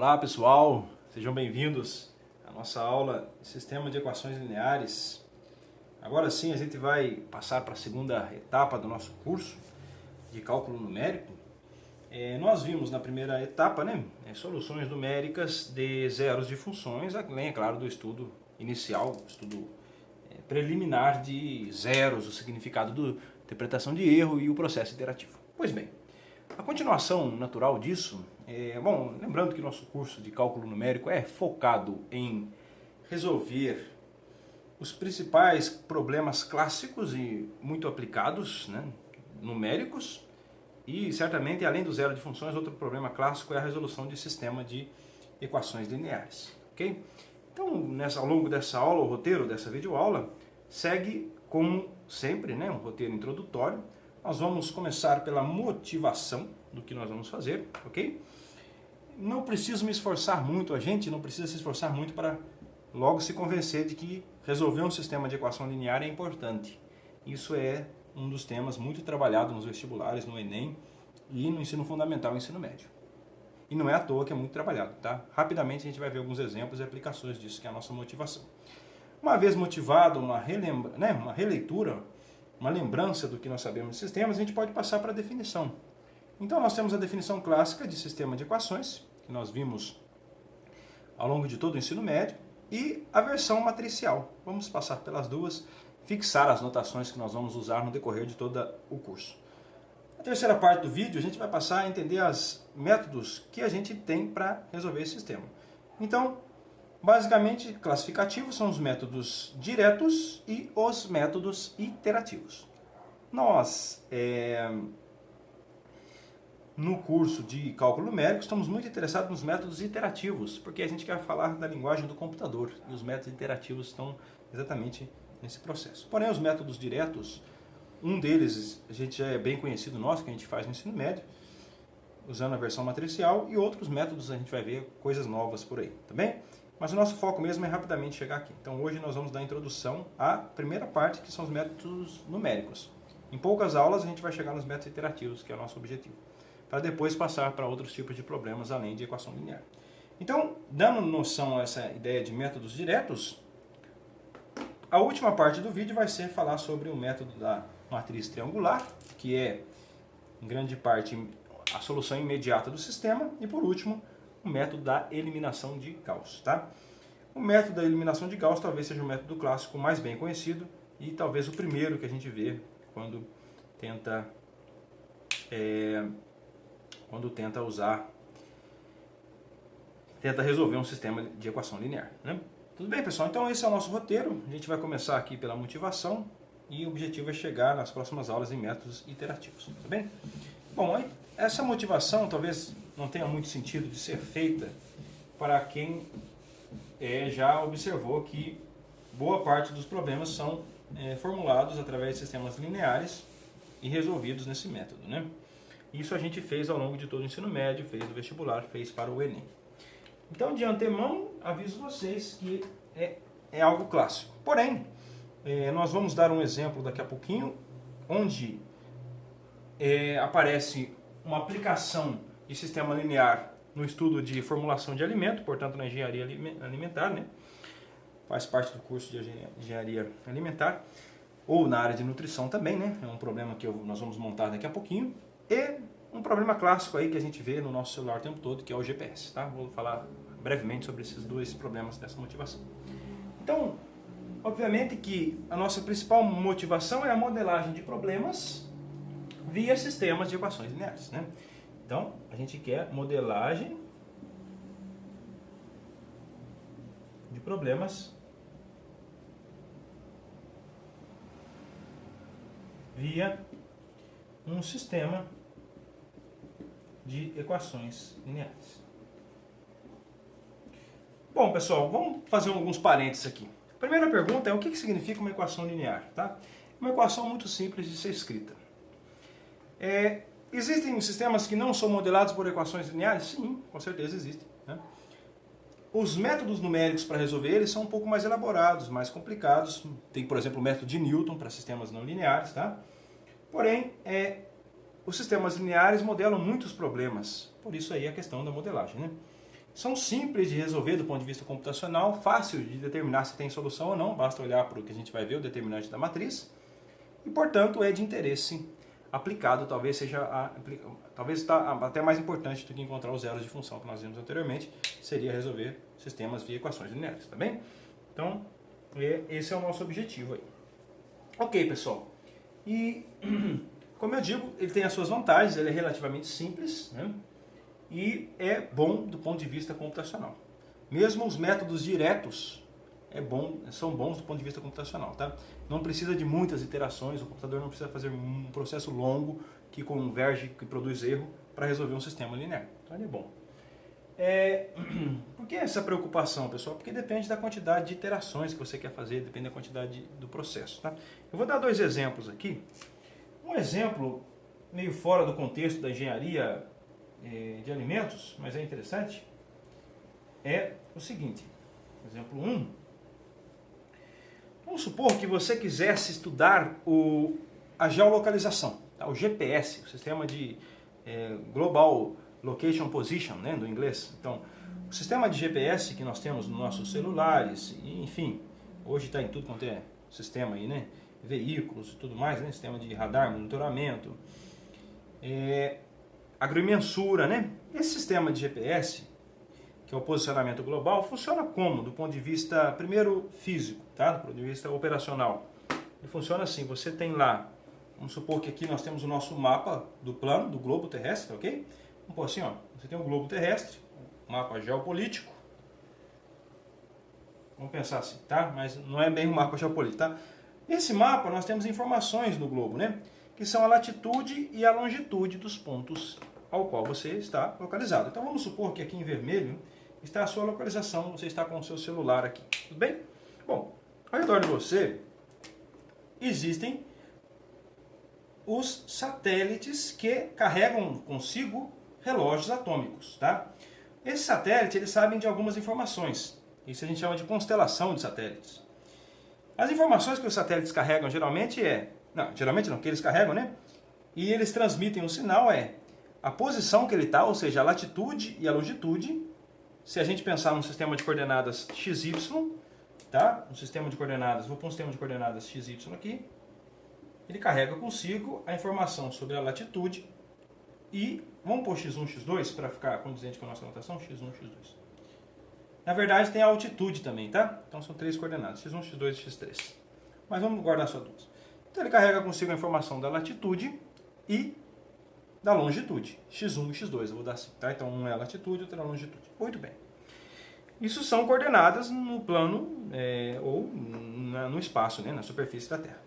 Olá pessoal, sejam bem-vindos à nossa aula de Sistema de Equações Lineares. Agora sim a gente vai passar para a segunda etapa do nosso curso de Cálculo Numérico. Nós vimos na primeira etapa soluções numéricas de zeros de funções, além, é claro, do estudo inicial, estudo preliminar de zeros, o significado da interpretação de erro e o processo iterativo. Pois bem, a continuação natural disso, lembrando que nosso curso de cálculo numérico é focado em resolver os principais problemas clássicos e muito aplicados, numéricos, e certamente, além do zero de funções, outro problema clássico é a resolução de sistema de equações lineares. Ok? Então, ao longo dessa aula, o roteiro dessa videoaula segue como sempre, um roteiro introdutório. Nós vamos começar pela motivação do que nós vamos fazer, ok? Não preciso me esforçar muito, a gente não precisa se esforçar muito para logo se convencer de que resolver um sistema de equação linear é importante. Isso é um dos temas muito trabalhado nos vestibulares, no Enem e no ensino fundamental e ensino médio. E não é à toa que é muito trabalhado, tá? Rapidamente a gente vai ver alguns exemplos e aplicações disso, que é a nossa motivação. Uma vez motivado, uma releitura, uma lembrança do que nós sabemos de sistemas, a gente pode passar para a definição. Então nós temos a definição clássica de sistema de equações, que nós vimos ao longo de todo o ensino médio, e a versão matricial. Vamos passar pelas duas, fixar as notações que nós vamos usar no decorrer de todo o curso. Na terceira parte do vídeo, a gente vai passar a entender os métodos que a gente tem para resolver esse sistema. Então, basicamente, classificativos são os métodos diretos e os métodos iterativos. Nós, no curso de cálculo numérico, estamos muito interessados nos métodos iterativos, porque a gente quer falar da linguagem do computador, e os métodos iterativos estão exatamente nesse processo. Porém, os métodos diretos, um deles a gente já é bem conhecido nosso, que a gente faz no ensino médio, usando a versão matricial, e outros métodos a gente vai ver coisas novas por aí, tá bem? Mas o nosso foco mesmo é rapidamente chegar aqui. Então hoje nós vamos dar a introdução à primeira parte, que são os métodos numéricos. Em poucas aulas a gente vai chegar nos métodos iterativos, que é o nosso objetivo, para depois passar para outros tipos de problemas além de equação linear. Então, dando noção a essa ideia de métodos diretos, a última parte do vídeo vai ser falar sobre o método da matriz triangular, que é, em grande parte, a solução imediata do sistema, e por último, o método da eliminação de Gauss. Tá? O método da eliminação de Gauss talvez seja o método clássico mais bem conhecido e talvez o primeiro que a gente vê quando tenta resolver um sistema de equação linear. Tudo bem, pessoal? Então esse é o nosso roteiro. A gente vai começar aqui pela motivação e o objetivo é chegar nas próximas aulas em métodos iterativos. Tá bem? Bom, essa motivação talvez não tenha muito sentido de ser feita para quem já observou que boa parte dos problemas são formulados através de sistemas lineares e resolvidos nesse método. Isso a gente fez ao longo de todo o ensino médio, fez no vestibular, fez para o Enem. Então, de antemão, aviso vocês que é algo clássico. Porém, nós vamos dar um exemplo daqui a pouquinho, onde aparece uma aplicação de sistema linear no estudo de formulação de alimento, portanto na engenharia alimentar, faz parte do curso de engenharia alimentar, ou na área de nutrição também, é um problema que nós vamos montar daqui a pouquinho, e um problema clássico aí que a gente vê no nosso celular o tempo todo, que é o GPS, tá? Vou falar brevemente sobre esses dois problemas dessa motivação. Então, obviamente que a nossa principal motivação é a modelagem de problemas via sistemas de equações lineares, Então, a gente quer modelagem de problemas via um sistema de equações lineares. Bom, pessoal, vamos fazer alguns parênteses aqui. A primeira pergunta é o que significa uma equação linear, tá? Uma equação muito simples de ser escrita. Existem sistemas que não são modelados por equações lineares? Sim, com certeza existem. Os métodos numéricos para resolver eles são um pouco mais elaborados, mais complicados. Tem, por exemplo, o método de Newton para sistemas não lineares, tá? Porém, os sistemas lineares modelam muitos problemas, por isso aí a questão da modelagem, São simples de resolver do ponto de vista computacional, fácil de determinar se tem solução ou não, basta olhar para o que a gente vai ver, o determinante da matriz, e portanto é de interesse aplicado, talvez está até mais importante do que encontrar os zeros de função que nós vimos anteriormente, seria resolver sistemas via equações lineares, tá bem? Então, esse é o nosso objetivo aí. Ok, pessoal. E, como eu digo, ele tem as suas vantagens, ele é relativamente simples, né? E é bom do ponto de vista computacional. Mesmo os métodos diretos são bons do ponto de vista computacional, tá? Não precisa de muitas iterações, o computador não precisa fazer um processo longo que converge, que produz erro para resolver um sistema linear. Então ele é bom. Por que essa preocupação, pessoal? Porque depende da quantidade de iterações que você quer fazer, depende da quantidade do processo, tá? Eu vou dar 2 exemplos aqui. Um exemplo meio fora do contexto da engenharia de alimentos, mas é interessante, é o seguinte. Exemplo 1. Vamos supor que você quisesse estudar a geolocalização, tá? O GPS, o sistema de Global Location Position, né, do inglês. Então, o sistema de GPS que nós temos nos nossos celulares, enfim, hoje está em tudo quanto é sistema aí, né? Veículos e tudo mais, né? Sistema de radar, monitoramento, agrimensura, né? Esse sistema de GPS, que é o posicionamento global, funciona como? Do ponto de vista, primeiro, físico, tá? Do ponto de vista operacional. Ele funciona assim, você tem lá, vamos supor que aqui nós temos o nosso mapa do plano, do globo terrestre, ok? Vamos pôr assim, ó, você tem o globo terrestre, o mapa geopolítico. Vamos pensar assim, tá? Mas não é bem um mapa geopolítico, tá? Nesse mapa nós temos informações no globo, né? Que são a latitude e a longitude dos pontos ao qual você está localizado. Então vamos supor que aqui em vermelho está a sua localização, você está com o seu celular aqui, tudo bem? Bom, ao redor de você existem os satélites que carregam consigo relógios atômicos, tá? Esses satélites, eles sabem de algumas informações. Isso a gente chama de constelação de satélites. As informações que os satélites carregam geralmente que eles carregam, né? E eles transmitem um sinal a posição que ele está, ou seja, a latitude e a longitude. Se a gente pensar num sistema de coordenadas XY, tá? Um sistema de coordenadas, vou pôr um sistema de coordenadas XY aqui. Ele carrega consigo a informação sobre a latitude e vamos pôr X1, X2 para ficar condizente com a nossa notação, X1, X2. Na verdade tem a altitude também, tá? Então são 3 coordenadas, X1, X2 e X3. Mas vamos guardar só 2. Então ele carrega consigo a informação da latitude e da longitude, X1 e X2, eu vou dar assim, tá? Então um é a latitude, outro é a longitude. Muito bem. Isso são coordenadas no plano ou no espaço, né? Na superfície da Terra.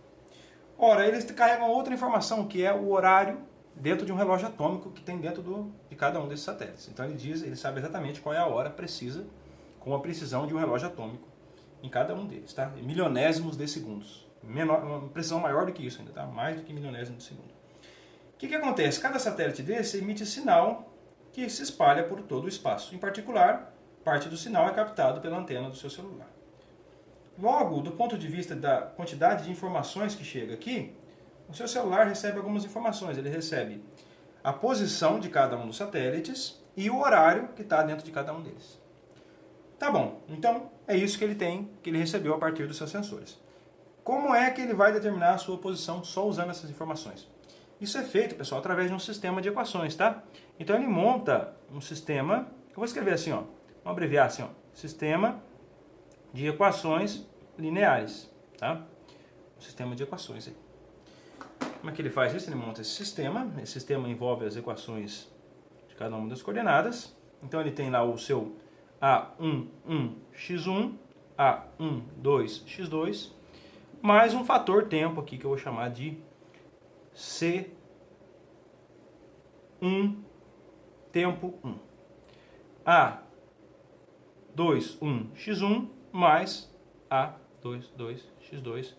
Ora, eles carregam outra informação, que é o horário dentro de um relógio atômico que tem dentro de cada um desses satélites. Então ele sabe exatamente qual é a hora precisa, com a precisão de um relógio atômico em cada um deles, tá? Milionésimos de segundos. Uma precisão maior do que isso ainda, tá? Mais do que milionésimos de segundo. O que acontece? Cada satélite desse emite sinal que se espalha por todo o espaço. Em particular, parte do sinal é captado pela antena do seu celular. Logo, do ponto de vista da quantidade de informações que chega aqui, o seu celular recebe algumas informações. Ele recebe a posição de cada um dos satélites e o horário que está dentro de cada um deles. Tá bom, então é isso que ele recebeu a partir dos seus sensores. Como é que ele vai determinar a sua posição só usando essas informações? Isso é feito, pessoal, através de um sistema de equações, tá? Então ele monta um sistema, eu vou escrever assim, ó, vamos abreviar assim, ó, sistema de equações lineares, tá? Um sistema de equações aí. Como é que ele faz isso? Ele monta esse sistema envolve as equações de cada uma das coordenadas. Então ele tem lá o seu A11x1, A12x2, mais um fator tempo aqui que eu vou chamar de C1 tempo 1. A21x1 mais A22x2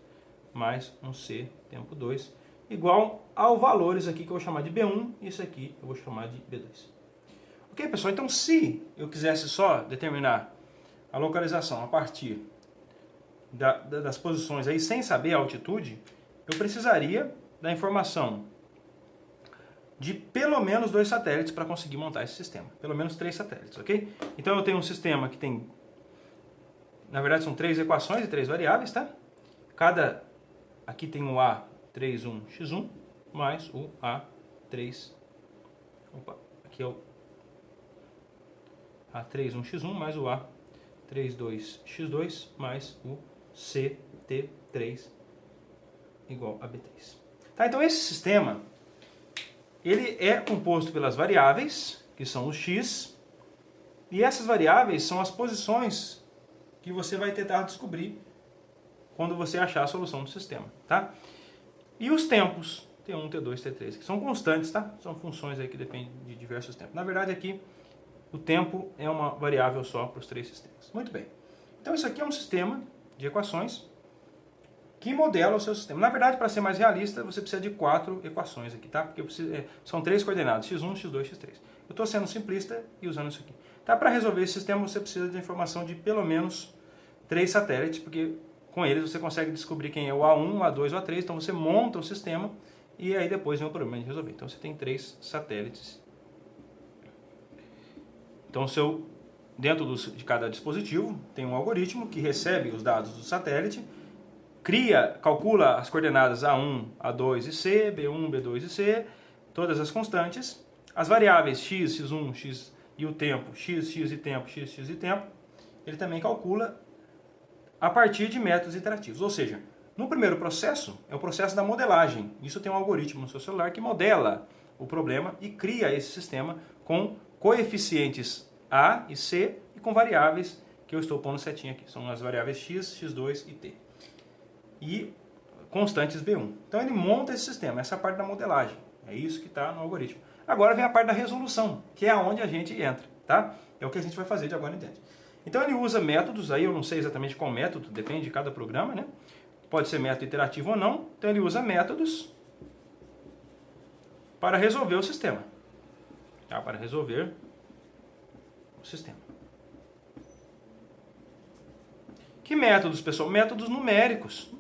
mais um C tempo 2, igual ao valores aqui que eu vou chamar de B1 e isso aqui eu vou chamar de B2. Ok, pessoal? Então, se eu quisesse só determinar a localização a partir das posições aí, sem saber a altitude, eu precisaria da informação de pelo menos 2 satélites para conseguir montar esse sistema. Pelo menos 3 satélites, ok? Então eu tenho um sistema que tem, na verdade são 3 equações e 3 variáveis, tá? Aqui tem o A31x1 mais o A3, aqui é o A31x1 mais o A32x2 mais o CT3 igual a B3. Tá, então esse sistema, ele é composto pelas variáveis, que são os x, e essas variáveis são as posições que você vai tentar descobrir quando você achar a solução do sistema, tá? E os tempos, T1, T2, T3, que são constantes, tá? São funções aí que dependem de diversos tempos. Na verdade aqui, o tempo é uma variável só para os 3 sistemas. Muito bem. Então isso aqui é um sistema de equações que modela o seu sistema. Na verdade, para ser mais realista, você precisa de 4 equações aqui, tá? Porque são 3 coordenadas, x1, x2, x3. Eu estou sendo simplista e usando isso aqui. Tá? Para resolver esse sistema, você precisa de informação de pelo menos 3 satélites, porque com eles você consegue descobrir quem é o A1, o A2 ou o A3. Então você monta o sistema e aí depois vem o problema de resolver. Então você tem 3 satélites. Então dentro de cada dispositivo tem um algoritmo que recebe os dados do satélite, calcula as coordenadas A1, A2 e C, B1, B2 e C, todas as constantes, as variáveis x, x1, x e o tempo, x e tempo, x e tempo, ele também calcula a partir de métodos iterativos. Ou seja, no primeiro processo, é o processo da modelagem. Isso tem um algoritmo no seu celular que modela o problema e cria esse sistema com coeficientes A e C e com variáveis que eu estou pondo setinha aqui. São as variáveis x, x2 e t. E constantes B1. Então ele monta esse sistema, essa é a parte da modelagem. É isso que está no algoritmo. Agora vem a parte da resolução, que é onde a gente entra, tá? É o que a gente vai fazer de agora em diante. Então ele usa métodos, aí eu não sei exatamente qual método, depende de cada programa, né? Pode ser método iterativo ou não. Então ele usa métodos para resolver o sistema. Tá? Para resolver o sistema. Que métodos, pessoal? Métodos numéricos.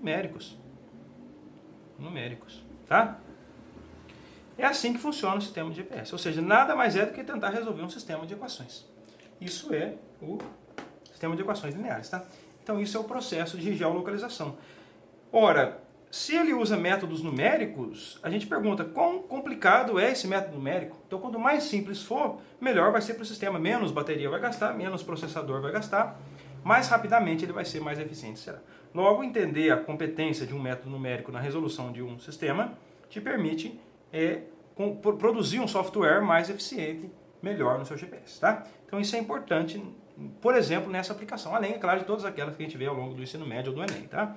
Numéricos, tá? É assim que funciona o sistema de GPS. Ou seja, nada mais é do que tentar resolver um sistema de equações. Isso é o sistema de equações lineares, tá? Então isso é o processo de geolocalização. Ora, se ele usa métodos numéricos, a gente pergunta quão complicado é esse método numérico. Então quanto mais simples for, melhor vai ser para o sistema. Menos bateria vai gastar, menos processador vai gastar, mais rapidamente ele vai ser mais eficiente será. Logo, entender a competência de um método numérico na resolução de um sistema te permite produzir um software mais eficiente, melhor no seu GPS, tá? Então isso é importante, por exemplo, nessa aplicação, além, é claro, de todas aquelas que a gente vê ao longo do ensino médio ou do Enem, tá?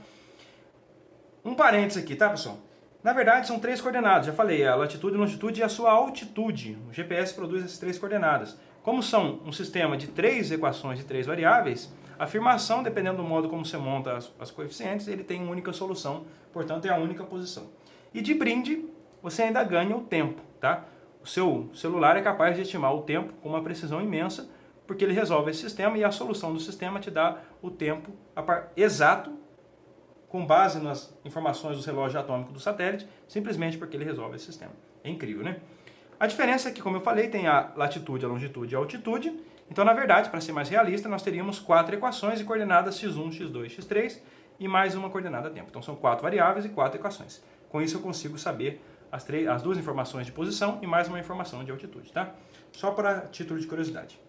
Um parênteses aqui, tá, pessoal? Na verdade, são 3 coordenadas, já falei, a latitude, a longitude e a sua altitude. O GPS produz essas 3 coordenadas. Como são um sistema de 3 equações e 3 variáveis, a afirmação, dependendo do modo como você monta as coeficientes, ele tem uma única solução, portanto é a única posição. E de brinde, você ainda ganha o tempo, tá? O seu celular é capaz de estimar o tempo com uma precisão imensa, porque ele resolve esse sistema e a solução do sistema te dá o tempo exato, com base nas informações do relógio atômico do satélite, simplesmente porque ele resolve esse sistema. É incrível, né? A diferença é que, como eu falei, tem a latitude, a longitude e a altitude. Então, na verdade, para ser mais realista, nós teríamos 4 equações e coordenadas x1, x2, x3 e mais uma coordenada tempo. Então, são 4 variáveis e 4 equações. Com isso, eu consigo saber as 2 informações de posição e mais uma informação de altitude, tá? Só para título de curiosidade.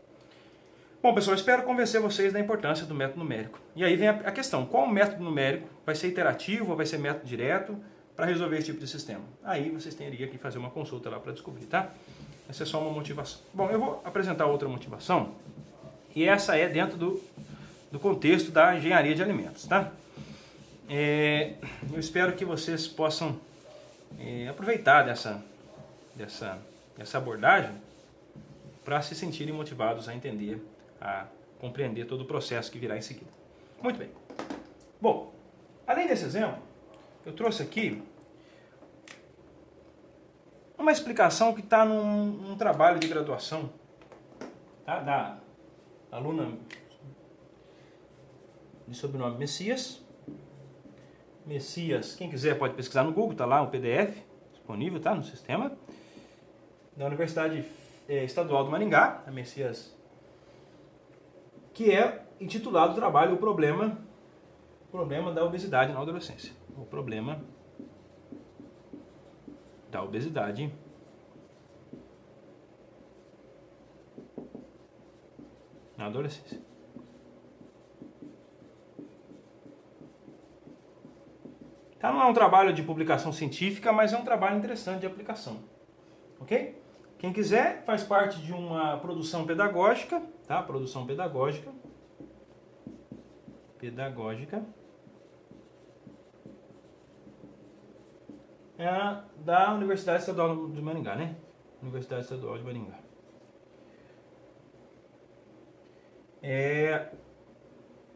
Bom, pessoal, espero convencer vocês da importância do método numérico. E aí vem a questão, qual método numérico vai ser iterativo ou vai ser método direto para resolver esse tipo de sistema? Aí vocês teriam que fazer uma consulta lá para descobrir, tá? Essa é só uma motivação. Bom, eu vou apresentar outra motivação, e essa é dentro do contexto da engenharia de alimentos, tá? Eu espero que vocês possam aproveitar dessa abordagem para se sentirem motivados a entender, a compreender todo o processo que virá em seguida. Muito bem. Bom, além desse exemplo, eu trouxe aqui uma explicação que está num trabalho de graduação, tá? Da aluna de sobrenome Messias. Messias, quem quiser pode pesquisar no Google, está lá o PDF disponível, tá? No sistema. da Universidade Estadual do Maringá, a Messias, que é intitulado o trabalho O Problema da Obesidade na Adolescência. O problema da obesidade na adolescência. Tá, não é um trabalho de publicação científica, mas é um trabalho interessante de aplicação. Ok? Quem quiser faz parte de uma produção pedagógica, tá? Produção pedagógica. Da Universidade Estadual de Maringá, né? Universidade Estadual de Maringá.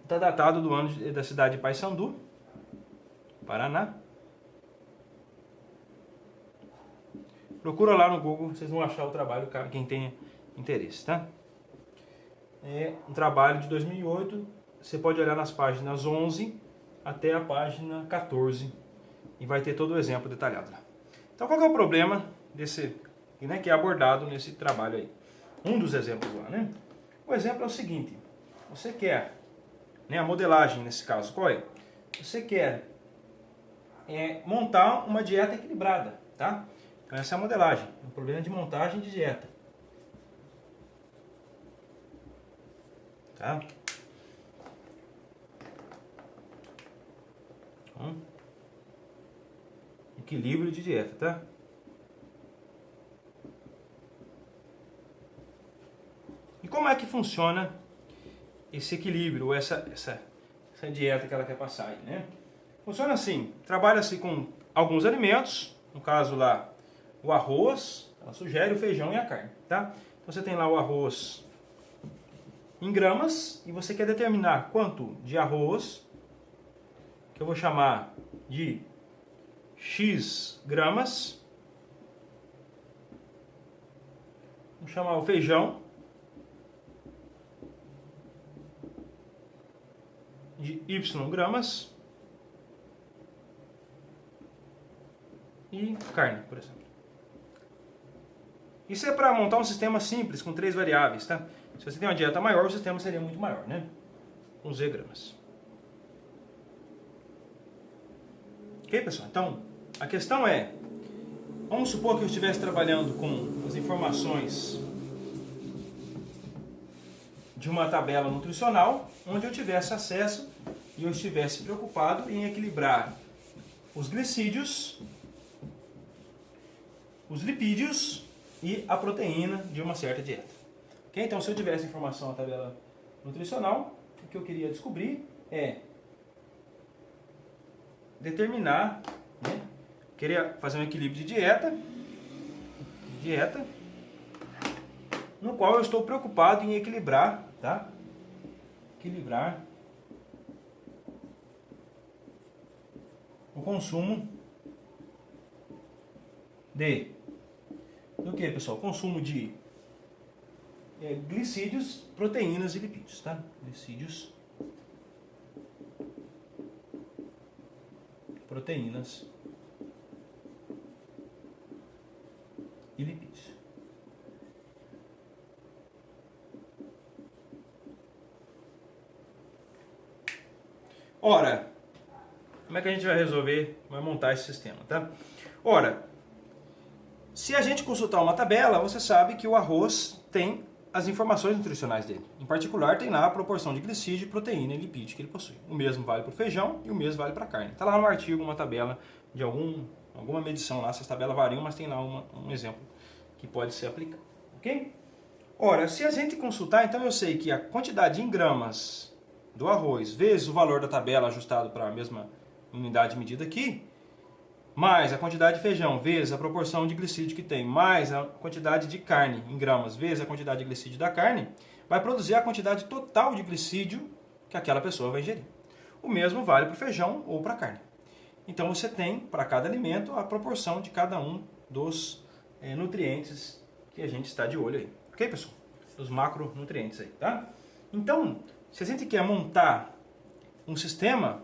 Está datado do ano da cidade de Paysandu, Paraná. Procura lá no Google, vocês vão achar o trabalho, quem tenha interesse, tá? É um trabalho de 2008, você pode olhar nas páginas 11 até a página 14 e vai ter todo o exemplo detalhado lá. Então qual que é o problema desse, né, que é abordado nesse trabalho aí? Um dos exemplos lá, né? O exemplo é o seguinte, você quer, né, a modelagem nesse caso, qual é? Você quer montar uma dieta equilibrada, tá? Então essa é a modelagem, o problema de montagem de dieta. Tá? Equilíbrio de dieta, tá? E como é que funciona esse equilíbrio, essa dieta que ela quer passar aí, né? Funciona assim, trabalha-se com alguns alimentos, no caso lá o arroz, ela sugere o feijão e a carne, tá? Então você tem lá o arroz em gramas e você quer determinar quanto de arroz, que eu vou chamar de X gramas, vou chamar o feijão de Y gramas e carne, por exemplo. Isso é para montar um sistema simples com 3 variáveis, tá? Se você tem uma dieta maior, o sistema seria muito maior, né? Com Z gramas. Ok, pessoal? Então, a questão é, vamos supor que eu estivesse trabalhando com as informações de uma tabela nutricional, onde eu tivesse acesso e eu estivesse preocupado em equilibrar os glicídios, os lipídios e a proteína de uma certa dieta. Okay? Então, se eu tivesse informação na tabela nutricional, o que eu queria descobrir é determinar, né? Queria fazer um equilíbrio de dieta, no qual eu estou preocupado em equilibrar, tá? Equilibrar o consumo do que, pessoal? Consumo de glicídios, proteínas e lipídios, tá? Glicídios, proteínas e lipídios. Ora, como é que a gente vai resolver, vai montar esse sistema, tá? Ora, se a gente consultar uma tabela, você sabe que o arroz tem as informações nutricionais dele. Em particular, tem lá a proporção de glicídio, proteína e lipídio que ele possui. O mesmo vale para o feijão e o mesmo vale para a carne. Está lá no artigo uma tabela de alguma medição lá, essas tabelas variam, mas tem lá um exemplo que pode ser aplicado. Ok? Ora, se a gente consultar, então eu sei que a quantidade em gramas do arroz vezes o valor da tabela ajustado para a mesma unidade medida aqui, mais a quantidade de feijão vezes a proporção de glicídio que tem, mais a quantidade de carne em gramas vezes a quantidade de glicídio da carne, vai produzir a quantidade total de glicídio que aquela pessoa vai ingerir. O mesmo vale para o feijão ou para a carne. Então você tem para cada alimento a proporção de cada um dos nutrientes que a gente está de olho aí. Ok, pessoal? Dos macronutrientes aí, tá? Então, se a gente quer montar um sistema,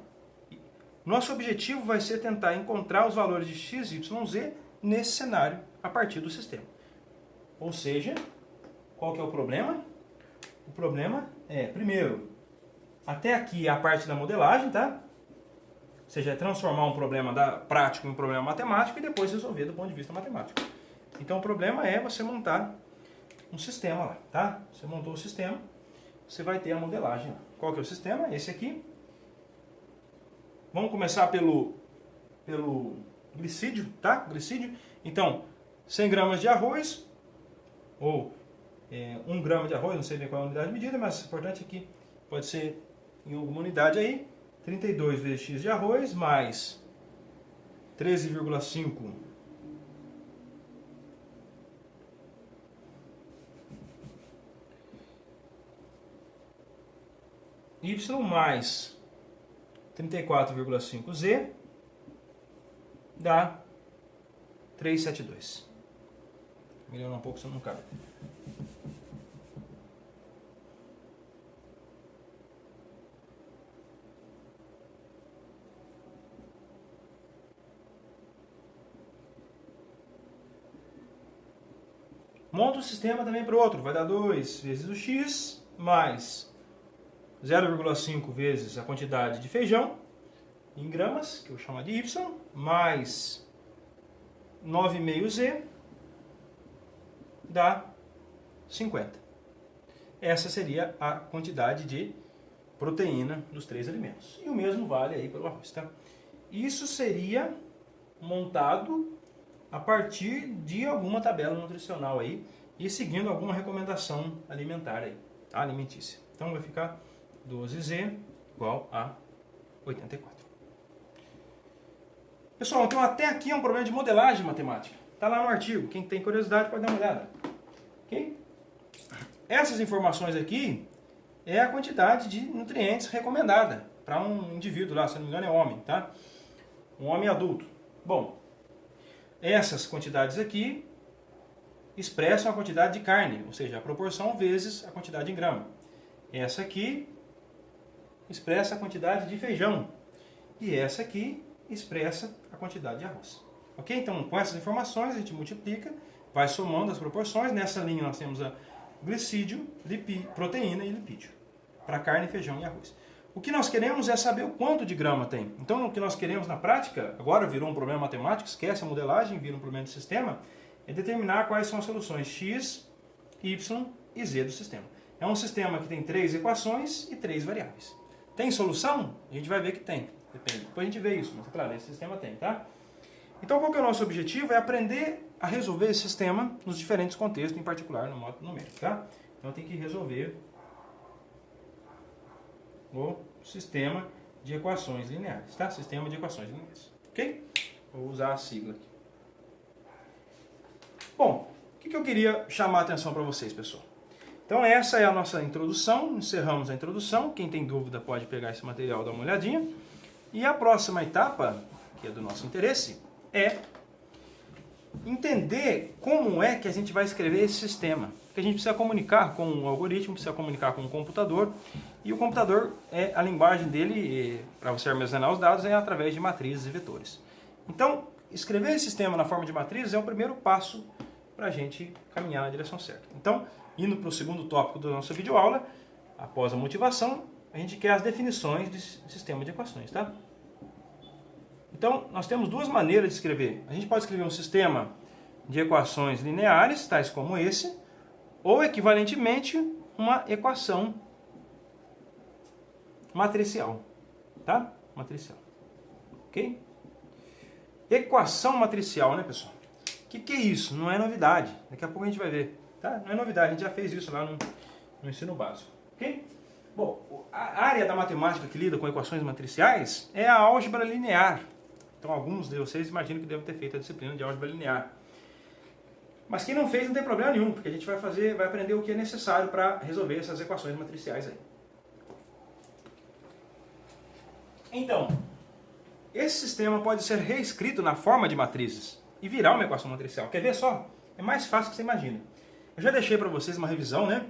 nosso objetivo vai ser tentar encontrar os valores de x, y, z nesse cenário a partir do sistema. Ou seja, qual que é o problema? O problema é, primeiro, até aqui é a parte da modelagem, tá? Ou seja, é transformar um problema prático em um problema matemático e depois resolver do ponto de vista matemático. Então o problema é você montar um sistema lá, tá? Você montou o sistema, você vai ter a modelagem lá. Qual que é o sistema? Esse aqui. Vamos começar pelo glicídio, tá? Glicídio. Então, 100 gramas de arroz, ou 1 grama de arroz, não sei bem qual é a unidade de medida, mas o importante é que pode ser em alguma unidade aí. 32 vezes x de arroz, mais 13,5 y mais 34,5z dá 372. Melhorar um pouco, senão não cabe. Monta o sistema também para o outro. Vai dar 2 vezes o x mais 0,5 vezes a quantidade de feijão em gramas, que eu vou chamar de y, mais 9,5z dá 50. Essa seria a quantidade de proteína dos 3 alimentos. E o mesmo vale aí pelo arroz, tá? Isso seria montado a partir de alguma tabela nutricional aí e seguindo alguma recomendação alimentar aí, alimentícia. Então vai ficar 12z igual a 84. Pessoal, então até aqui é um problema de modelagem matemática. Está lá no artigo. Quem tem curiosidade pode dar uma olhada. Ok? Essas informações aqui é a quantidade de nutrientes recomendada para um indivíduo lá, se não me engano é homem, tá? Um homem adulto. Bom, essas quantidades aqui expressam a quantidade de carne, ou seja, a proporção vezes a quantidade em grama. Essa aqui expressa a quantidade de feijão. E essa aqui expressa a quantidade de arroz. Ok? Então, com essas informações, a gente multiplica, vai somando as proporções. Nessa linha nós temos a glicídio, proteína e lipídio. Para carne, feijão e arroz. O que nós queremos é saber o quanto de grama tem. Então, o que nós queremos na prática, agora virou um problema matemático, esquece a modelagem, vira um problema de sistema, é determinar quais são as soluções x, y e z do sistema. É um sistema que tem 3 equações e 3 variáveis. Tem solução? A gente vai ver que tem. Depende. Depois a gente vê isso, mas claro, esse sistema tem, tá? Então, qual que é o nosso objetivo? É aprender a resolver esse sistema nos diferentes contextos, em particular no modo numérico, tá? Então, tem que resolver o sistema de equações lineares, tá? Sistema de equações lineares, ok? Vou usar a sigla aqui. Bom, o que eu queria chamar a atenção para vocês, pessoal? Então, essa é a nossa introdução, encerramos a introdução. Quem tem dúvida pode pegar esse material e dar uma olhadinha. E a próxima etapa, que é do nosso interesse, é entender como é que a gente vai escrever esse sistema. Porque a gente precisa comunicar com o algoritmo, precisa comunicar com o computador, e o computador, a linguagem dele, para você armazenar os dados, é através de matrizes e vetores. Então, escrever esse sistema na forma de matrizes é o primeiro passo para a gente caminhar na direção certa. Então, indo para o segundo tópico da nossa videoaula, após a motivação, a gente quer as definições de sistema de equações, tá? Então, nós temos duas maneiras de escrever. A gente pode escrever um sistema de equações lineares, tais como esse, ou, equivalentemente, uma equação matricial, tá? Matricial, ok? Equação matricial, né, pessoal? O que é isso? Não é novidade. Daqui a pouco a gente vai ver, tá? Não é novidade, a gente já fez isso lá no ensino básico, ok? Bom, a área da matemática que lida com equações matriciais é a álgebra linear. Então, alguns de vocês imaginam que devem ter feito a disciplina de álgebra linear. Mas quem não fez não tem problema nenhum, porque a gente vai aprender o que é necessário para resolver essas equações matriciais aí. Então, esse sistema pode ser reescrito na forma de matrizes e virar uma equação matricial. Quer ver só? É mais fácil do que você imagina. Eu já deixei para vocês uma revisão, né,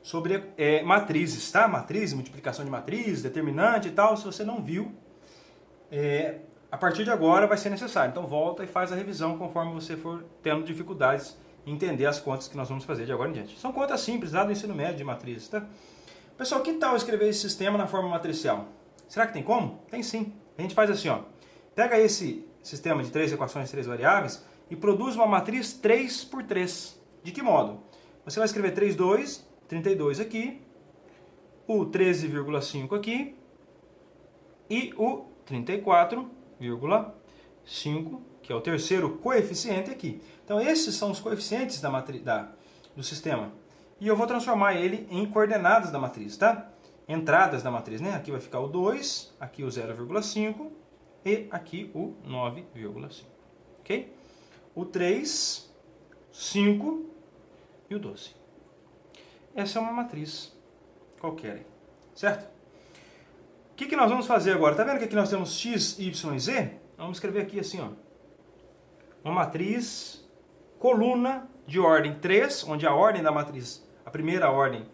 sobre matrizes, tá? Matriz, multiplicação de matrizes, determinante e tal. Se você não viu, a partir de agora vai ser necessário. Então volta e faz a revisão conforme você for tendo dificuldades entender as contas que nós vamos fazer de agora em diante. São contas simples lá do ensino médio de matrizes, tá? Pessoal, que tal escrever esse sistema na forma matricial? Será que tem como? Tem sim. A gente faz assim, ó. Pega esse sistema de 3 equações, 3 variáveis e produz uma matriz 3 por 3. De que modo? Você vai escrever 32, 32 aqui, o 13,5 aqui e o 34,5, que é o terceiro coeficiente aqui. Então esses são os coeficientes do sistema. E eu vou transformar ele em coordenadas da matriz, tá? Entradas da matriz, né? Aqui vai ficar o 2, aqui o 0,5 e aqui o 9,5. Ok? O 3, 5 e o 12. Essa é uma matriz qualquer, certo? O que nós vamos fazer agora? Tá vendo que aqui nós temos x, y e z? Vamos escrever aqui assim, ó. Uma matriz coluna de ordem 3, onde a ordem da matriz, a primeira ordem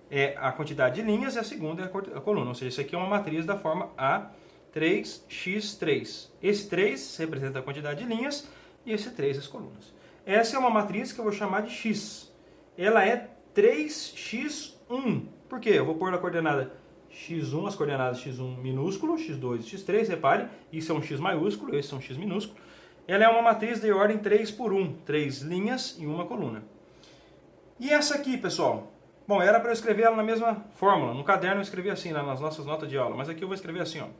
é a quantidade de linhas e a segunda é a coluna. Ou seja, isso aqui é uma matriz da forma A3x3. Esse 3 representa a quantidade de linhas e esse 3 as colunas. Essa é uma matriz que eu vou chamar de x. Ela é 3x1. Por quê? Eu vou pôr na coordenada x1, as coordenadas x1 minúsculo, x2 e x3. Repare, isso é um x maiúsculo, esse é um x minúsculo. Ela é uma matriz de ordem 3 por 1. 3 linhas e uma coluna. E essa aqui, pessoal? Bom, era para eu escrever ela na mesma fórmula. No caderno eu escrevi assim, nas nossas notas de aula. Mas aqui eu vou escrever assim, ó. Vou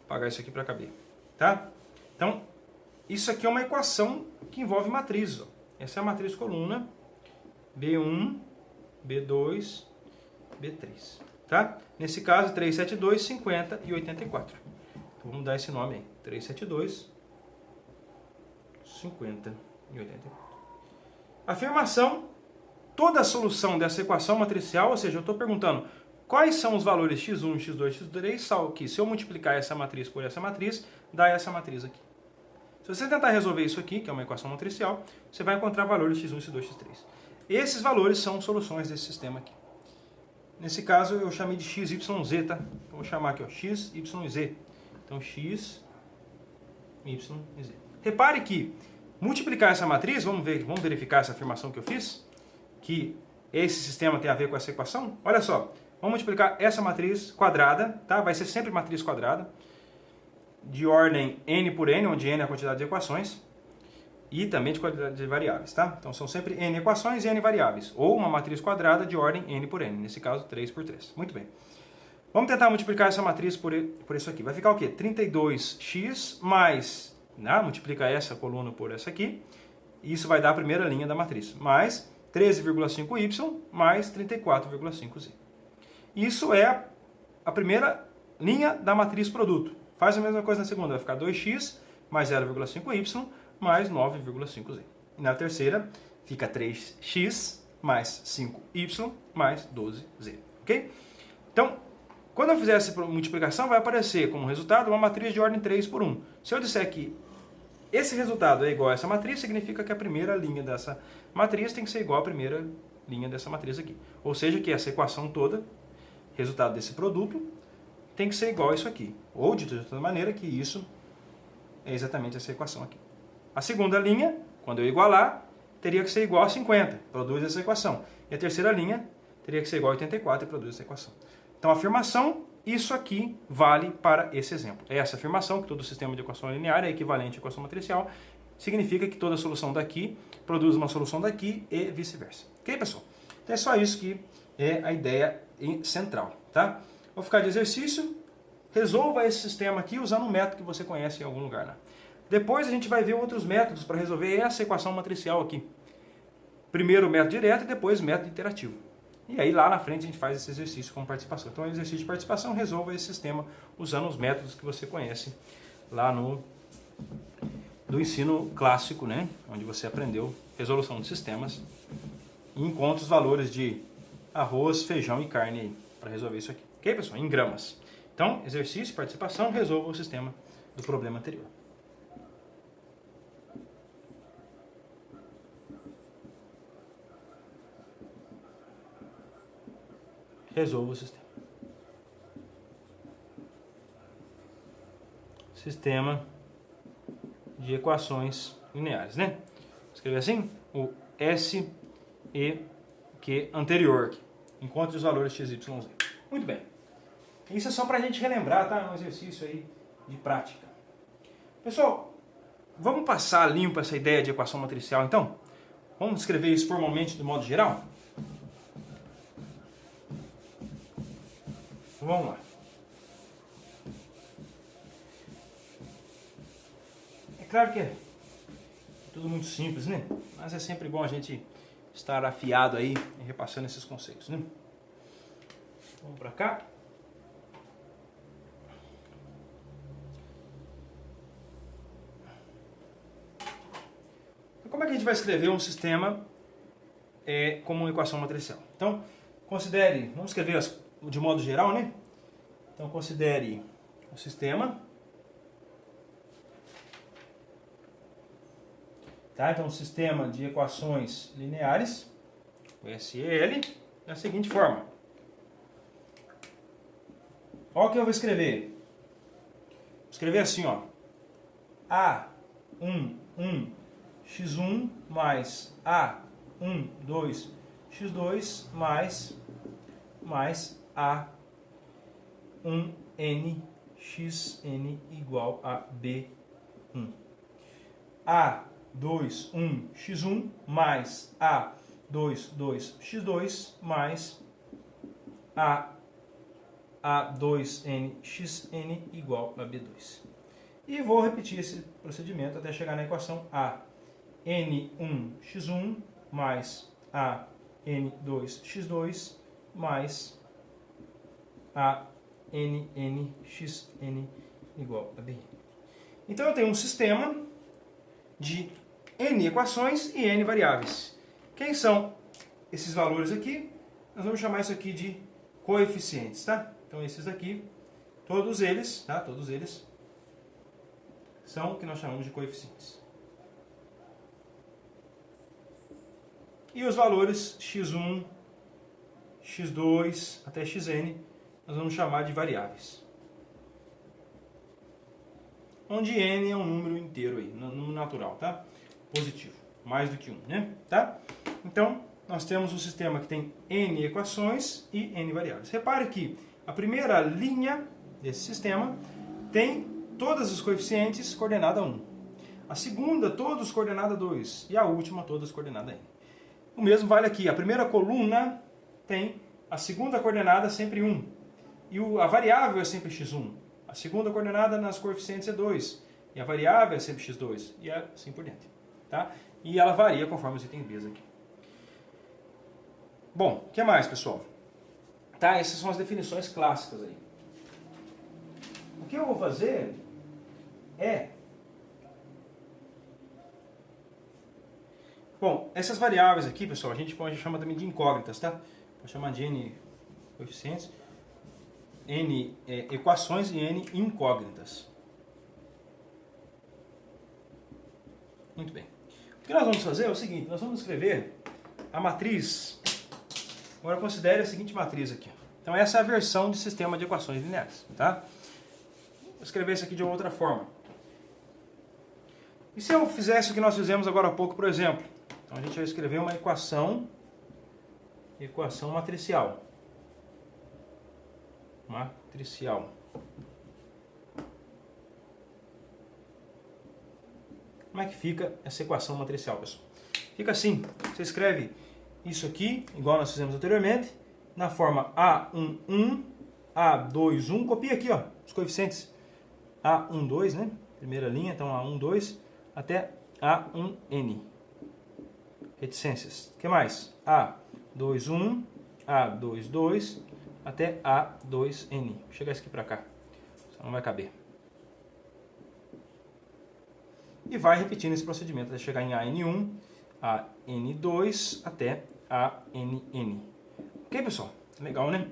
apagar isso aqui para caber. Tá? Então, isso aqui é uma equação que envolve matrizes. Ó. Essa é a matriz coluna. B1, B2, B3. Tá? Nesse caso, 372, 50 e 84. Então, vamos dar esse nome aí. 372, 50 e 84. Afirmação. Toda a solução dessa equação matricial, ou seja, eu estou perguntando quais são os valores x1, x2, x3, só que se eu multiplicar essa matriz por essa matriz, dá essa matriz aqui. Se você tentar resolver isso aqui, que é uma equação matricial, você vai encontrar valores x1, x2, x3. Esses valores são soluções desse sistema aqui. Nesse caso, eu chamei de x, y, z, tá? Então, vou chamar aqui, ó, x, y, z. Então, x, y e z. Repare que multiplicar essa matriz, vamos verificar essa afirmação que eu fiz, que esse sistema tem a ver com essa equação. Olha só, vamos multiplicar essa matriz quadrada, tá? Vai ser sempre matriz quadrada, de ordem n por n, onde n é a quantidade de equações, e também de quantidade de variáveis, tá? Então são sempre n equações e n variáveis, ou uma matriz quadrada de ordem n por n, nesse caso 3 por 3. Muito bem. Vamos tentar multiplicar essa matriz por isso aqui. Vai ficar o quê? 32x mais, né? Multiplica essa coluna por essa aqui, e isso vai dar a primeira linha da matriz, mais 13,5y mais 34,5z. Isso é a primeira linha da matriz produto. Faz a mesma coisa na segunda, vai ficar 2x mais 0,5y mais 9,5z. Na terceira, fica 3x mais 5y mais 12z. Ok? Então, quando eu fizer essa multiplicação, vai aparecer como resultado uma matriz de ordem 3 por 1. Se eu disser que esse resultado é igual a essa matriz, significa que a primeira linha dessa matriz tem que ser igual à primeira linha dessa matriz aqui. Ou seja, que essa equação toda, resultado desse produto, tem que ser igual a isso aqui. Ou, de toda maneira, que isso é exatamente essa equação aqui. A segunda linha, quando eu igualar, teria que ser igual a 50, produz essa equação. E a terceira linha teria que ser igual a 84 e produz essa equação. Então, a afirmação, isso aqui vale para esse exemplo. Essa afirmação, que todo sistema de equação linear é equivalente à equação matricial, significa que toda solução daqui produz uma solução daqui e vice-versa. Ok, pessoal? Então é só isso que é a ideia central, tá? Vou ficar de exercício. Resolva esse sistema aqui usando um método que você conhece em algum lugar lá. Depois a gente vai ver outros métodos para resolver essa equação matricial aqui. Primeiro o método direto e depois o método interativo. E aí lá na frente a gente faz esse exercício com participação. Então, exercício de participação, resolva esse sistema usando os métodos que você conhece lá do ensino clássico, né? Onde você aprendeu resolução de sistemas e encontra os valores de arroz, feijão e carne aí para resolver isso aqui. Ok, pessoal? Em gramas. Então, exercício, participação, resolva o sistema do problema anterior. Resolva o sistema. Sistema de equações lineares, né? escrever assim, o S, E, Q anterior. Encontre os valores x, y, z. Muito bem. Isso é só para a gente relembrar, tá? É um exercício aí de prática. Pessoal, vamos passar limpo essa ideia de equação matricial, então? Vamos escrever isso formalmente do modo geral? Então, vamos lá. É claro que é tudo muito simples, né? Mas é sempre bom a gente estar afiado aí e repassando esses conceitos, né? Vamos para cá. Como é que a gente vai escrever um sistema como uma equação matricial? Então, considere, vamos escrever de modo geral, né? Então, considere o sistema. Tá? Então, um sistema de equações lineares, o SEL, da seguinte forma. Olha o que eu vou escrever. Vou escrever assim, ó. A11 x1 mais A12 x2 mais A1n xn igual a B1. A21 x1 mais A22 x2 mais A2n xn igual a B2. E vou repetir esse procedimento até chegar na equação N1x1 mais AN2x2 mais ANN-xn igual a BN. Então eu tenho um sistema de N equações e N variáveis. Quem são esses valores aqui? Nós vamos chamar isso aqui de coeficientes, tá? Então esses daqui, todos eles, tá? Todos eles são o que nós chamamos de coeficientes. E os valores x1, x2 até xn, nós vamos chamar de variáveis. Onde n é um número inteiro aí, um número natural, tá? Positivo, mais do que 1, né? Tá? Então, nós temos um sistema que tem n equações e n variáveis. Repare que a primeira linha desse sistema tem todos os coeficientes coordenada 1. A segunda, todos coordenada 2. E a última, todas coordenada n. O mesmo vale aqui. A primeira coluna tem a segunda coordenada sempre 1. E a variável é sempre x1. A segunda coordenada nas coeficientes é 2. E a variável é sempre x2. E assim por diante. Tá? E ela varia conforme os itens B's aqui. Bom, o que mais, pessoal? Tá, essas são as definições clássicas aí. O que eu vou fazer é... Bom, essas variáveis aqui, pessoal, a gente pode chamar também de incógnitas, tá? Pode chamar de n coeficientes, n equações e n incógnitas. Muito bem. O que nós vamos fazer é o seguinte, nós vamos escrever a matriz. Agora considere a seguinte matriz aqui. Então essa é a versão de sistema de equações lineares, tá? Vou escrever isso aqui de outra forma. E se eu fizesse o que nós fizemos agora há pouco, por exemplo? Então a gente vai escrever uma equação matricial. Matricial. Como é que fica essa equação matricial, pessoal? Fica assim, você escreve isso aqui, igual nós fizemos anteriormente, na forma A11, A21, copia aqui, ó, os coeficientes A12, né? Primeira linha, então A12 até A1n. Reticências. O que mais? A21, A22 até A2n. Vou chegar isso aqui para cá, só não vai caber. E vai repetindo esse procedimento até chegar em AN1, AN2 até ANN. Ok, pessoal? Legal, né?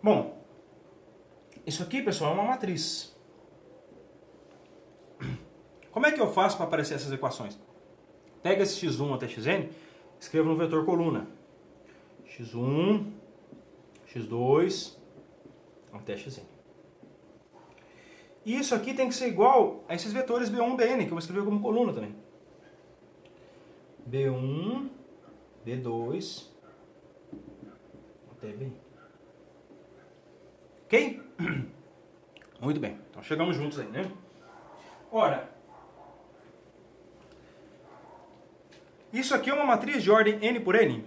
Bom, isso aqui, pessoal, é uma matriz. Como é que eu faço para aparecer essas equações? Pega esse x1 até xn, escreva no vetor coluna. x1, x2 até xn. E isso aqui tem que ser igual a esses vetores B1 e Bn, que eu vou escrever como coluna também. B1, B2, até B. Ok? Muito bem. Então chegamos juntos aí, né? Ora, isso aqui é uma matriz de ordem n por n.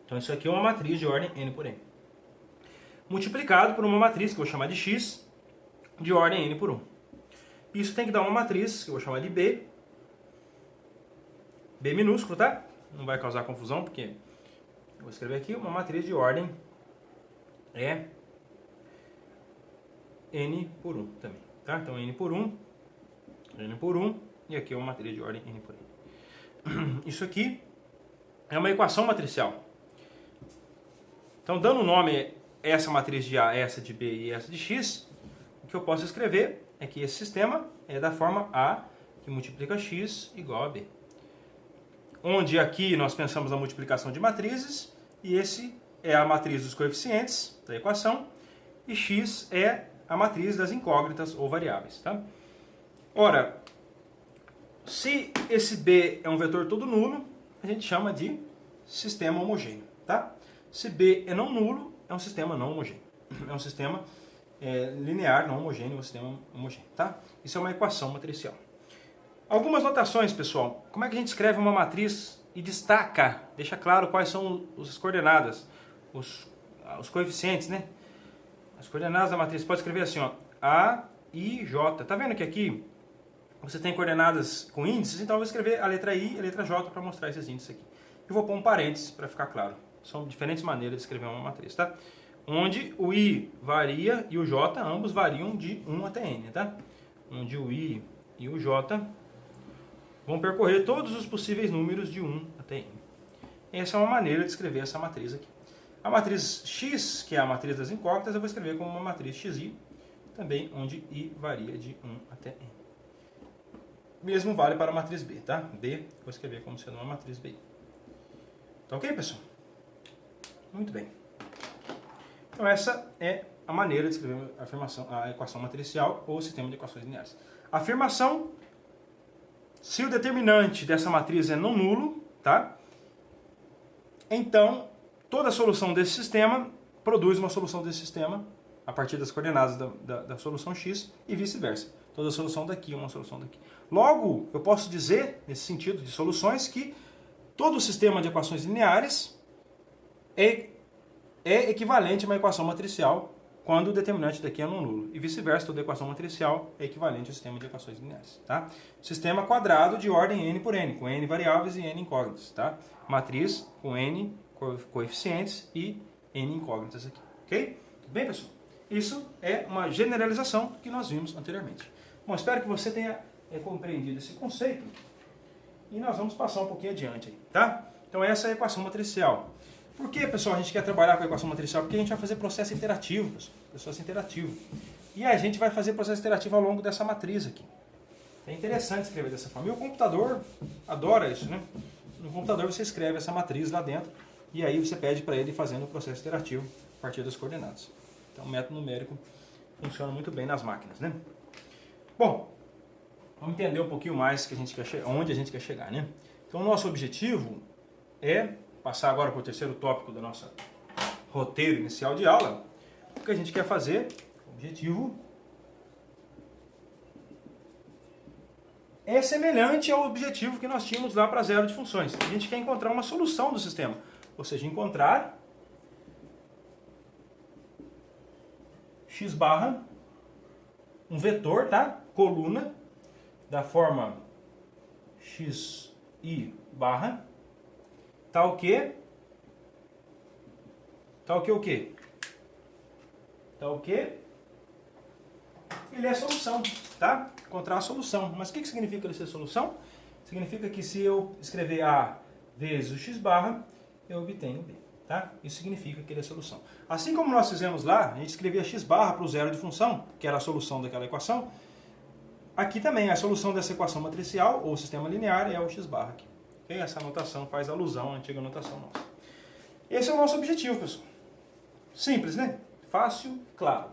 Então isso aqui é uma matriz de ordem n por n. Multiplicado por uma matriz que eu vou chamar de x de ordem n por 1. Isso tem que dar uma matriz que eu vou chamar de B. B minúsculo, tá? Não vai causar confusão, porque eu vou escrever aqui uma matriz de ordem n por 1 também, tá? Então n por 1, e aqui é uma matriz de ordem n por n. Isso aqui é uma equação matricial. Então, dando o nome a essa matriz de A, essa de B e essa de X, o que eu posso escrever é que esse sistema é da forma A, que multiplica X igual a B. Onde aqui nós pensamos na multiplicação de matrizes, e esse é a matriz dos coeficientes da equação, e X é a matriz das incógnitas ou variáveis. Tá? Ora, se esse B é um vetor todo nulo, a gente chama de sistema homogêneo. Tá? Se B é não nulo, é um sistema não homogêneo. É um sistema linear não homogêneo, um sistema homogêneo. Tá? Isso é uma equação matricial. Algumas notações, pessoal. Como é que a gente escreve uma matriz e destaca, deixa claro quais são as coordenadas, os coeficientes, né? As coordenadas da matriz. Você pode escrever assim, ó, A, I, J. Tá vendo que aqui você tem coordenadas com índices? Então eu vou escrever a letra I e a letra J para mostrar esses índices aqui. Eu vou pôr um parênteses para ficar claro. São diferentes maneiras de escrever uma matriz, tá? Onde o I varia e o J, ambos variam de 1 até N, tá? Onde o I e o J vão percorrer todos os possíveis números de 1 até N. Essa é uma maneira de escrever essa matriz aqui. A matriz X, que é a matriz das incógnitas, eu vou escrever como uma matriz XI, também onde I varia de 1 até N. Mesmo vale para a matriz B, tá? B, vou escrever como sendo uma matriz BI. Tá ok, pessoal? Muito bem. Então essa é a maneira de escrever a equação matricial ou sistema de equações lineares. Afirmação: se o determinante dessa matriz é não nulo, tá? Então toda solução desse sistema produz uma solução desse sistema a partir das coordenadas da solução x e vice-versa. Toda solução daqui é uma solução daqui. Logo, eu posso dizer, nesse sentido de soluções, que todo sistema de equações lineares é equivalente a uma equação matricial quando o determinante daqui é não nulo. E vice-versa, toda equação matricial é equivalente ao sistema de equações lineares. Tá? Sistema quadrado de ordem n por n, com n variáveis e n incógnitas. Tá? Matriz com n coeficientes e n incógnitas aqui. Ok? Tudo bem, pessoal? Isso é uma generalização que nós vimos anteriormente. Bom, espero que você tenha compreendido esse conceito e nós vamos passar um pouquinho adiante aí, tá? Então essa é a equação matricial. Por que, pessoal, a gente quer trabalhar com a equação matricial? Porque a gente vai fazer processo interativo, pessoal. Processo interativo. E a gente vai fazer processo interativo ao longo dessa matriz aqui. É interessante escrever dessa forma. E o computador adora isso, né? No computador você escreve essa matriz lá dentro e aí você pede para ele fazendo o processo interativo a partir das coordenadas. Então o método numérico funciona muito bem nas máquinas, né? Bom, vamos entender um pouquinho mais que a gente quer onde a gente quer chegar, né? Então o nosso objetivo é passar agora para o terceiro tópico do nosso roteiro inicial de aula. O que a gente quer fazer, o objetivo é semelhante ao objetivo que nós tínhamos lá para zero de funções. A gente quer encontrar uma solução do sistema, ou seja, encontrar x barra, um vetor, tá? Coluna, da forma xi barra, tal que o quê? Tal que ele é solução, tá? Encontrar a solução. Mas o que significa ele ser solução? Significa que se eu escrever A vezes o x barra, eu obtenho B, tá? Isso significa que ele é solução. Assim como nós fizemos lá, a gente escrevia x barra para o zero de função, que era a solução daquela equação, aqui também a solução dessa equação matricial, ou sistema linear, é o x barra aqui. Okay? Essa anotação faz alusão à antiga anotação nossa. Esse é o nosso objetivo, pessoal. Simples, né? Fácil, claro.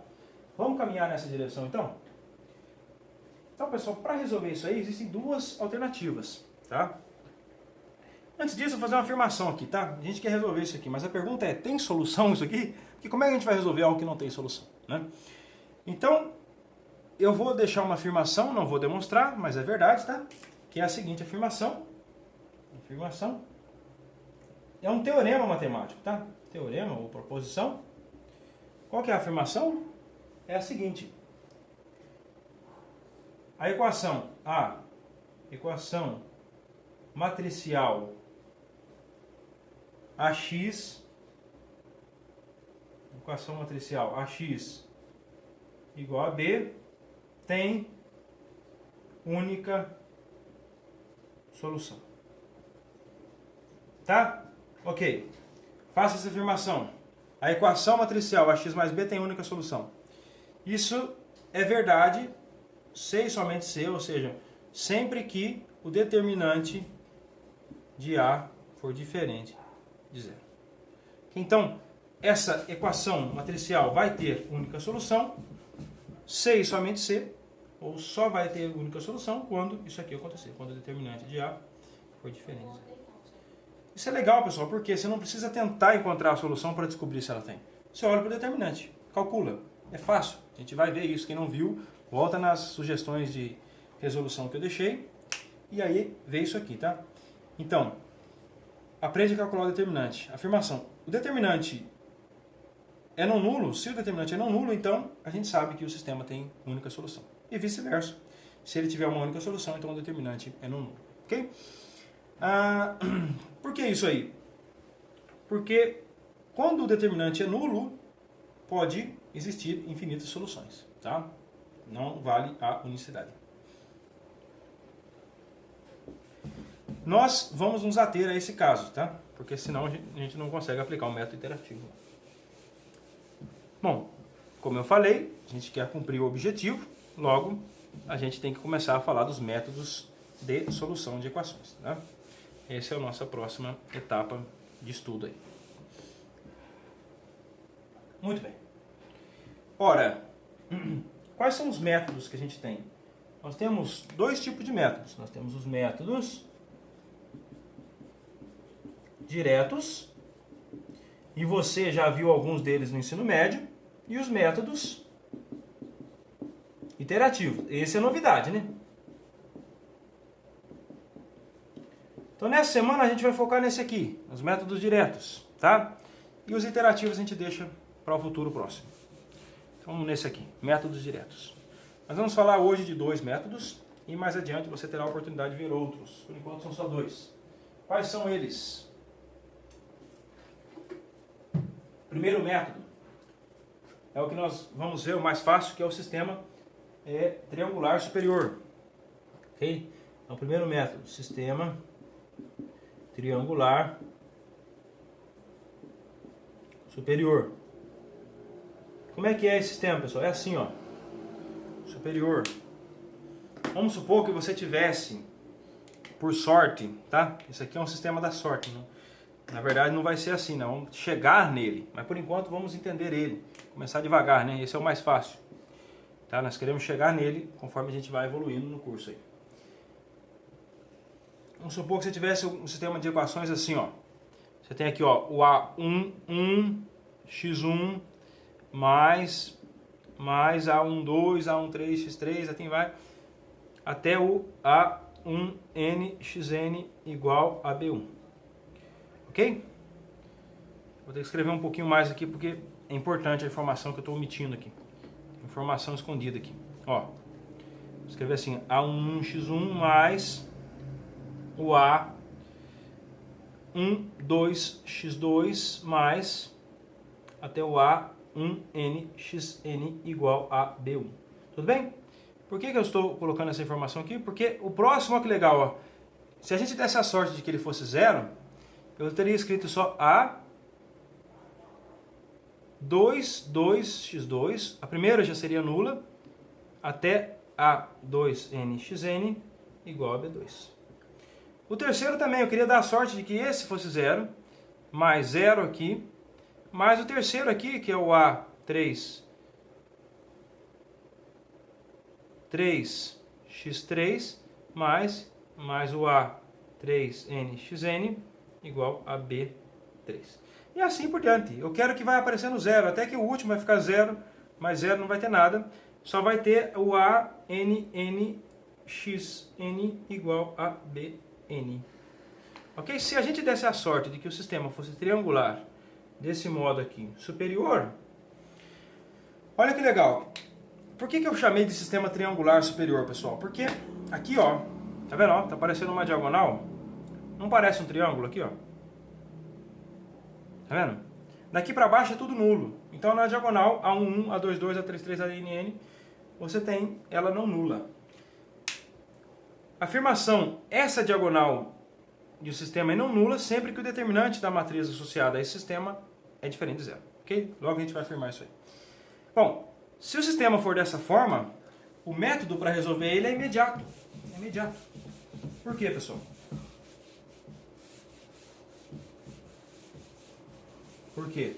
Vamos caminhar nessa direção então? Então, pessoal, para resolver isso aí, existem duas alternativas, tá? Antes disso, eu vou fazer uma afirmação aqui, tá? A gente quer resolver isso aqui, mas a pergunta é, tem solução isso aqui? Porque como é que a gente vai resolver algo que não tem solução, né? Então, eu vou deixar uma afirmação, não vou demonstrar, mas é verdade, tá? Que é a seguinte afirmação. Afirmação é um teorema matemático, tá? Teorema ou proposição. Qual que é a afirmação? É a seguinte. A equação matricial AX, equação matricial AX igual a B, tem única solução. Tá? Ok. Faça essa afirmação. A equação matricial AX mais B tem única solução. Isso é verdade se e somente se, ou seja, sempre que o determinante de A for diferente de zero. Então, essa equação matricial vai ter única solução se e somente se, ou só vai ter única solução quando isso aqui acontecer, quando o determinante de A for diferente de zero. Isso é legal, pessoal, porque você não precisa tentar encontrar a solução para descobrir se ela tem. Você olha para o determinante, calcula. É fácil. A gente vai ver isso. Quem não viu, volta nas sugestões de resolução que eu deixei e aí vê isso aqui, tá? Então, aprende a calcular o determinante. Afirmação. O determinante é não nulo. Se o determinante é não nulo, então a gente sabe que o sistema tem única solução. E vice-versa. Se ele tiver uma única solução, então o determinante é não nulo. Ok? Por que isso aí? Porque quando o determinante é nulo, pode existir infinitas soluções, tá? Não vale a unicidade. Nós vamos nos ater a esse caso, tá? Porque senão a gente não consegue aplicar o método iterativo. Bom, como eu falei, a gente quer cumprir o objetivo, logo a gente tem que começar a falar dos métodos de solução de equações, tá? Essa é a nossa próxima etapa de estudo aí. Muito bem. Ora, quais são os métodos que a gente tem? Nós temos dois tipos de métodos. Nós temos os métodos diretos, e você já viu alguns deles no ensino médio, e os métodos iterativos. Essa é a novidade, né? Então nessa semana a gente vai focar nesse aqui, nos métodos diretos, tá? E os iterativos a gente deixa para o futuro próximo. Então vamos nesse aqui, métodos diretos. Nós vamos falar hoje de dois métodos e mais adiante você terá a oportunidade de ver outros. Por enquanto são só dois. Quais são eles? Primeiro método é o que nós vamos ver o mais fácil, que é o sistema triangular superior. Ok? Então, primeiro método, sistema triangular superior. Como é que é esse sistema, pessoal? É assim, ó. Superior. Vamos supor que você tivesse, por sorte, tá? Isso aqui é um sistema da sorte, né? Na verdade não vai ser assim, não. Vamos chegar nele. Mas por enquanto vamos entender ele. Começar devagar, né? Esse é o mais fácil. Tá? Nós queremos chegar nele conforme a gente vai evoluindo no curso aí. Vamos supor que você tivesse um sistema de equações assim, ó. Você tem aqui, ó, o A11, x1 mais A12, A13, x3, assim vai, até o A1n, xn igual a B1. Ok? Vou ter que escrever um pouquinho mais aqui porque é importante a informação que eu estou omitindo aqui. Informação escondida aqui. Ó, vou escrever assim, A1x1 mais o A12x2 mais até o A1nxn igual a B1. Tudo bem? Por que eu estou colocando essa informação aqui? Porque o próximo, olha que legal, ó. Se a gente desse a sorte de que ele fosse zero, eu teria escrito só A22x2, a primeira já seria nula, até A2nxn igual a B2. O terceiro também, eu queria dar a sorte de que esse fosse zero, mais zero aqui, mais o terceiro aqui, que é o 3x3 mais o A 3nxn igual a B3. E assim por diante. Eu quero que vai aparecendo zero, até que o último vai ficar zero, mas zero não vai ter nada. Só vai ter o ANNXN igual a BN. Ok? Se a gente desse a sorte de que o sistema fosse triangular, desse modo aqui, superior, olha que legal. Por que eu chamei de sistema triangular superior, pessoal? Porque aqui, ó, tá vendo? Ó, tá parecendo uma diagonal. Não parece um triângulo aqui, ó? Tá vendo? Daqui para baixo é tudo nulo. Então na diagonal A11, A22, A33, ANN, você tem ela não nula. Afirmação: essa diagonal de um sistema é não nula sempre que o determinante da matriz associada a esse sistema é diferente de zero. Ok? Logo a gente vai afirmar isso aí. Bom, se o sistema for dessa forma, o método para resolver ele é imediato. É imediato. Por quê, pessoal? Por quê?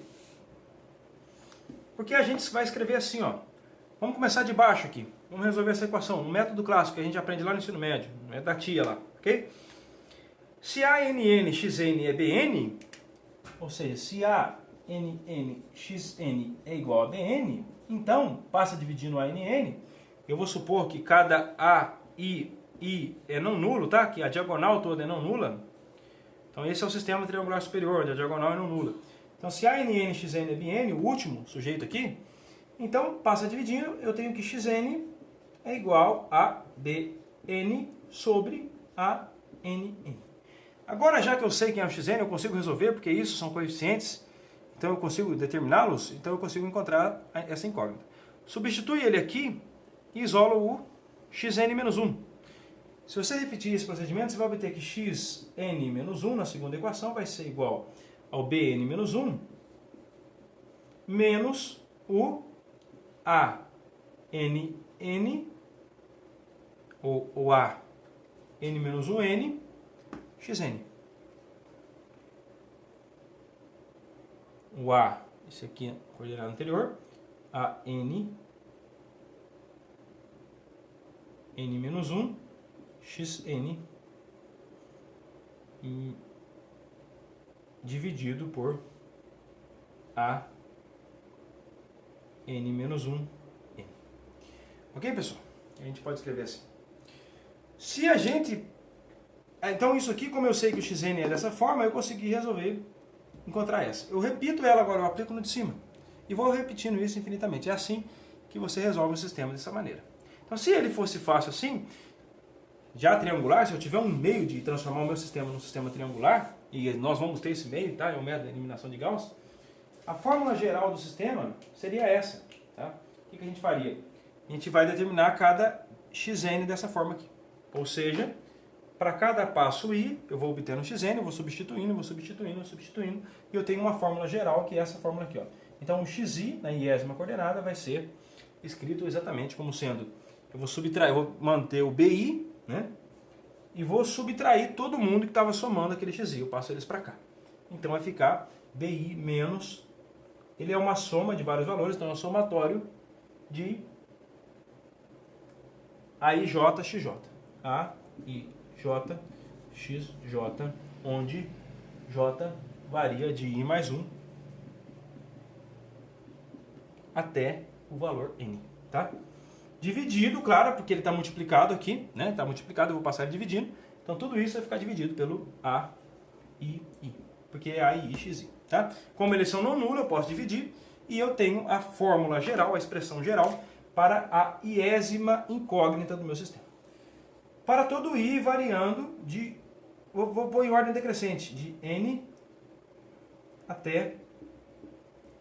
Porque a gente vai escrever assim, ó. Vamos começar de baixo aqui. Vamos resolver essa equação. No método clássico que a gente aprende lá no ensino médio. É da tia lá, ok? Se ANNXN é BN, ou seja, se ANNXN é igual a BN, então, passa dividindo ANN, eu vou supor que cada I é não nulo, tá? Que a diagonal toda é não nula. Então esse é o sistema triangular superior, onde a diagonal é não nula. Então se ANNXN é BN, o último sujeito aqui, então passa dividindo, eu tenho que xn é igual a BN sobre ANN. Agora, já que eu sei quem é o xn, eu consigo resolver, porque isso são coeficientes, então eu consigo determiná-los, então eu consigo encontrar essa incógnita. Substitui ele aqui e isola o xn menos 1. Se você repetir esse procedimento, você vai obter que xn menos 1 na segunda equação vai ser igual ao bn menos 1 menos o ANN, ou o AN menos 1n, xn. O A, esse aqui é a coordenada anterior, a N menos 1, xn, dividido por a N menos 1, N. Ok, pessoal? A gente pode escrever assim. Se a gente... Então isso aqui, como eu sei que o xn é dessa forma, eu consegui resolver, encontrar essa. Eu repito ela agora, eu aplico no de cima. E vou repetindo isso infinitamente. É assim que você resolve o sistema dessa maneira. Então se ele fosse fácil assim, já triangular, se eu tiver um meio de transformar o meu sistema num sistema triangular, e nós vamos ter esse meio, tá? É o método de eliminação de Gauss, a fórmula geral do sistema seria essa. Tá? O que a gente faria? A gente vai determinar cada xn dessa forma aqui. Ou seja, para cada passo i, eu vou obtendo xn, eu vou substituindo, e eu tenho uma fórmula geral, que é essa fórmula aqui. Ó. Então o xi, na iésima coordenada, vai ser escrito exatamente como sendo, eu vou manter o bi, né? E vou subtrair todo mundo que estava somando aquele xi, eu passo eles para cá. Então vai ficar bi menos, ele é uma soma de vários valores, então é um somatório de AIJ, XJ, onde J varia de I mais 1 até o valor N, tá? Dividido, claro, porque ele está multiplicado aqui, né? Está multiplicado, eu vou passar ele dividindo. Então tudo isso vai ficar dividido pelo A e I, porque é A, I, XI, tá? Como eles são não nulos, eu posso dividir e eu tenho a fórmula geral, a expressão geral para a iésima incógnita do meu sistema. Para todo I variando de, vou pôr em ordem decrescente, de N até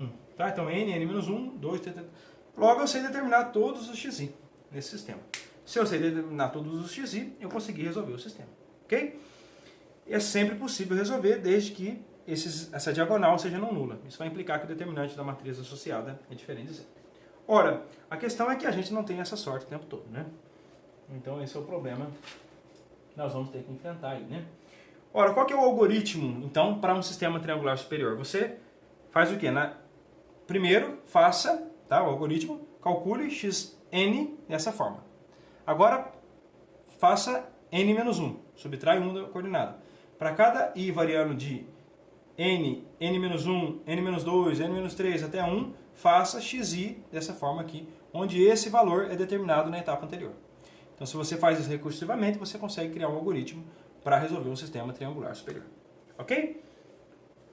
1. Tá? Então N menos 1, 2, 3, 3. Logo eu sei determinar todos os xi nesse sistema. Se eu sei determinar todos os xi, eu consegui resolver o sistema. Ok? É sempre possível resolver desde que essa diagonal seja não nula. Isso vai implicar que o determinante da matriz associada é diferente de zero. Ora, a questão é que a gente não tem essa sorte o tempo todo, né? Então esse é o problema que nós vamos ter que enfrentar aí, né? Ora, qual que é o algoritmo, então, para um sistema triangular superior? Você faz o quê? primeiro faça, tá, o algoritmo, calcule xn dessa forma. Agora faça n-1, subtrai 1 da coordenada. Para cada i variando de n, n-1, n-2, n-3 até 1, faça xi dessa forma aqui, onde esse valor é determinado na etapa anterior. Então, se você faz isso recursivamente, você consegue criar um algoritmo para resolver um sistema triangular superior. Ok?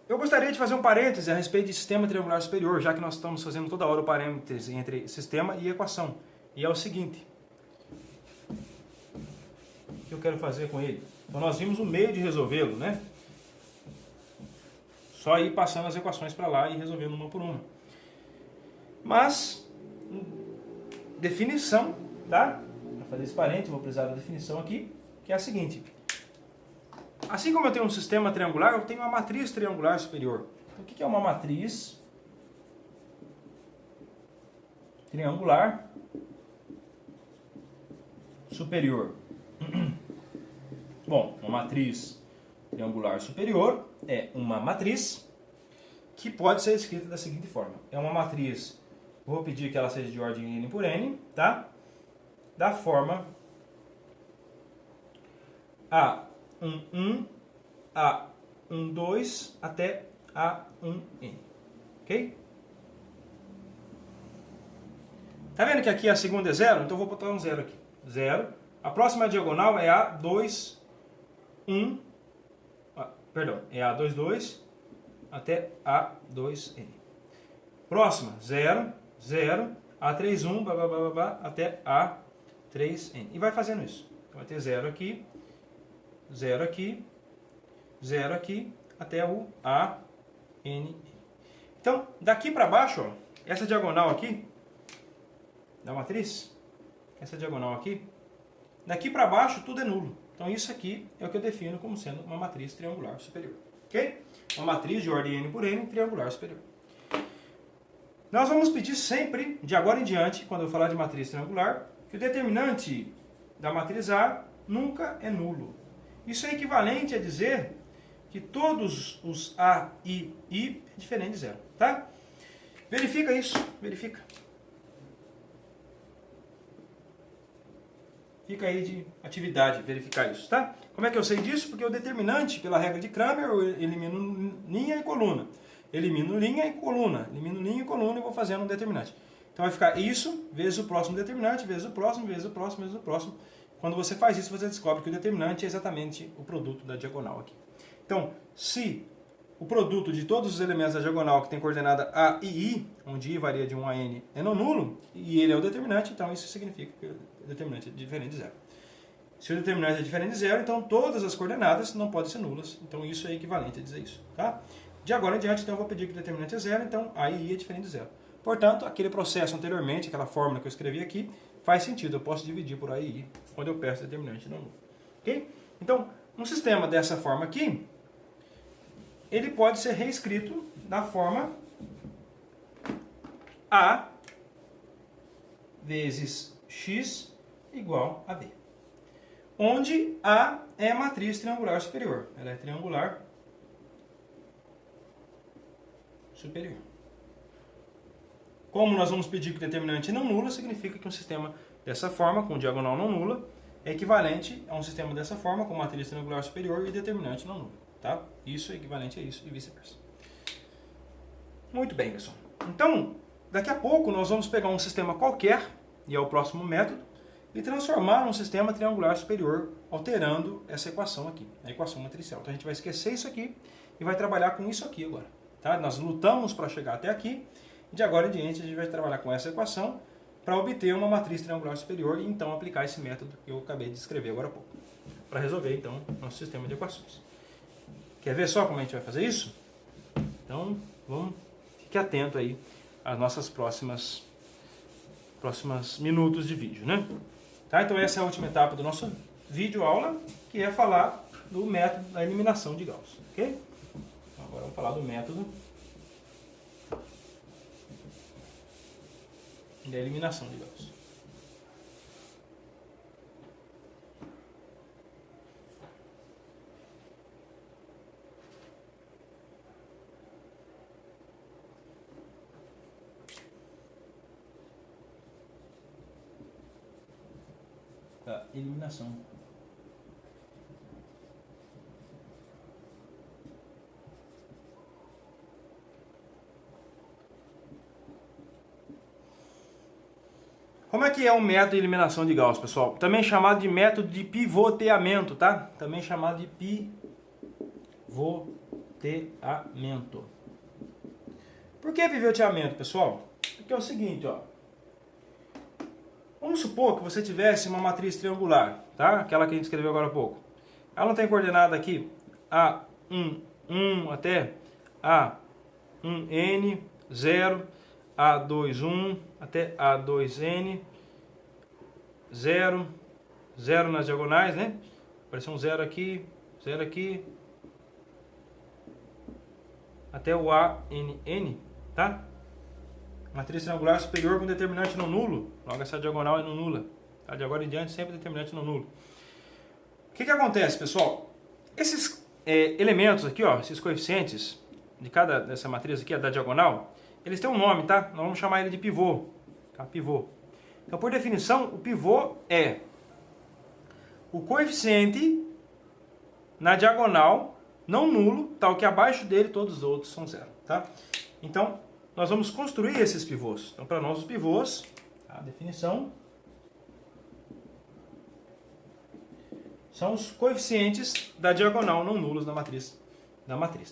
Eu gostaria de fazer um parêntese a respeito de sistema triangular superior, já que nós estamos fazendo toda hora o parêntese entre sistema e equação. E é o seguinte: o que eu quero fazer com ele? Então, nós vimos o meio de resolvê-lo, né? Só ir passando as equações para lá e resolvendo uma por uma. Mas, definição, tá? Para fazer esse parênteses, vou precisar da definição aqui, que é a seguinte. Assim como eu tenho um sistema triangular, eu tenho uma matriz triangular superior. Então, o que é uma matriz triangular superior? Bom, uma matriz triangular superior é uma matriz que pode ser escrita da seguinte forma. É uma matriz, vou pedir que ela seja de ordem n por n, tá? Da forma A11, A12 até A1n. Ok? Tá vendo que aqui a segunda é 0? Então eu vou botar um 0 aqui. 0. A próxima diagonal é A21, é A22 até A2n. Próxima, 0, 0, A31, blá, blá, blá, blá, até A3n. E vai fazendo isso. Então vai ter 0 aqui, 0 aqui, 0 aqui, até o AN. Então, daqui para baixo, ó, essa diagonal aqui, da matriz, essa diagonal aqui, daqui para baixo tudo é nulo. Então isso aqui é o que eu defino como sendo uma matriz triangular superior. Ok? Uma matriz de ordem n por n triangular superior. Nós vamos pedir sempre, de agora em diante, quando eu falar de matriz triangular, que o determinante da matriz A nunca é nulo. Isso é equivalente a dizer que todos os A, I é diferente de zero. Tá? Verifica isso. Verifica. Fica aí de atividade verificar isso, tá? Como é que eu sei disso? Porque o determinante, pela regra de Cramer, eu elimino linha e coluna. Elimino linha e coluna. Elimino linha e coluna e vou fazendo um determinante. Então vai ficar isso, vezes o próximo determinante, vezes o próximo, vezes o próximo, vezes o próximo. Quando você faz isso, você descobre que o determinante é exatamente o produto da diagonal aqui. Então, se o produto de todos os elementos da diagonal que tem coordenada A e I, onde I varia de 1 a N, é não nulo, e ele é o determinante, então isso significa que o determinante é diferente de zero. Se o determinante é diferente de zero, então todas as coordenadas não podem ser nulas. Então isso é equivalente a dizer isso. Tá? De agora em diante, então eu vou pedir que o determinante é zero, então A e I é diferente de zero. Portanto, aquele processo anteriormente, aquela fórmula que eu escrevi aqui, faz sentido. Eu posso dividir por A e I quando eu peço determinante não nulo. Ok? Então, um sistema dessa forma aqui, ele pode ser reescrito da forma A vezes X igual a B. Onde A é a matriz triangular superior. Ela é triangular superior. Como nós vamos pedir que o determinante não nula, significa que um sistema dessa forma, com diagonal não nula, é equivalente a um sistema dessa forma, com matriz triangular superior e determinante não nulo. Tá? Isso é equivalente a isso e vice-versa. Muito bem, pessoal. Então, daqui a pouco nós vamos pegar um sistema qualquer, e é o próximo método, e transformar num sistema triangular superior, alterando essa equação aqui, a equação matricial. Então a gente vai esquecer isso aqui e vai trabalhar com isso aqui agora. Tá? Nós lutamos para chegar até aqui, e de agora em diante a gente vai trabalhar com essa equação para obter uma matriz triangular superior e então aplicar esse método que eu acabei de escrever agora há pouco, para resolver então nosso sistema de equações. Quer ver só como a gente vai fazer isso? Então, fique atento aí às nossas próximas minutos de vídeo, né? Tá? Então essa é a última etapa do nosso vídeo aula, que é falar do método da eliminação de Gauss, ok? Então, agora vamos falar do método da eliminação de Gauss. eliminação. Como é que é o método de eliminação de Gauss, pessoal? Também chamado de método de pivoteamento, tá? Também chamado de pivoteamento. Por que pivoteamento, pessoal? Porque é o seguinte, ó. Vamos supor que você tivesse uma matriz triangular, tá? Aquela que a gente escreveu agora há pouco. Ela não tem coordenada aqui A1, 1 até A1N, 0, A2, 1 até A2N, 0, 0 nas diagonais, né? Apareceu um 0 aqui, até o ANN, tá? Matriz triangular superior com determinante não nulo, logo essa diagonal é não nula. Tá? De agora em diante sempre determinante não nulo. O que acontece, pessoal? Esses elementos aqui, ó, esses coeficientes de cada dessa matriz aqui, da diagonal, eles têm um nome, tá? Nós vamos chamar ele de pivô, tá? Pivô. Então, por definição, o pivô é o coeficiente na diagonal não nulo, tal que abaixo dele todos os outros são zero, tá? Então, nós vamos construir esses pivôs. Então, para nós, os pivôs, a definição, são os coeficientes da diagonal não nulos da matriz,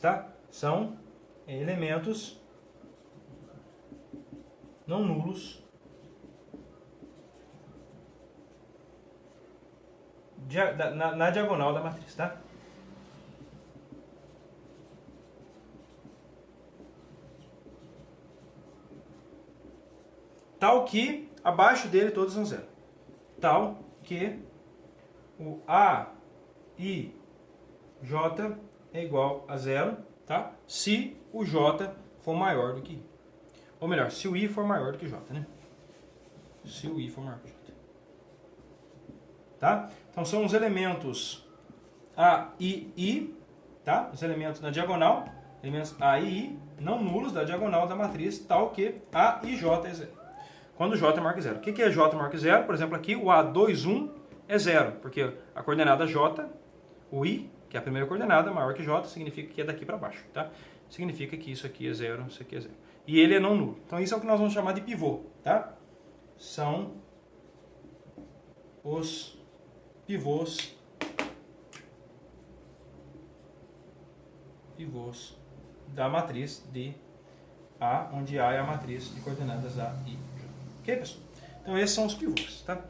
tá? São elementos não nulos na diagonal da matriz, tá? Tal que abaixo dele todos são zero. Tal que o A, I, J é igual a zero, tá? Se o J for maior do que I. Ou melhor, se o I for maior do que J, né? Se o I for maior que J. Tá? Então são os elementos A, I, I, tá? Os elementos na diagonal, elementos A e I, não nulos da diagonal da matriz, tal que A e J é zero. Quando J é maior que zero. O que é J maior que zero? Por exemplo, aqui o A2, 1 é zero, porque a coordenada J, o I, que é a primeira coordenada, maior que J, significa que é daqui para baixo, tá? Significa que isso aqui é zero, isso aqui é zero. E ele é não nulo. Então isso é o que nós vamos chamar de pivô, tá? São os pivôs da matriz de A, onde A é a matriz de coordenadas A e J. Ok, pessoal? Então esses são os pivôs, tá?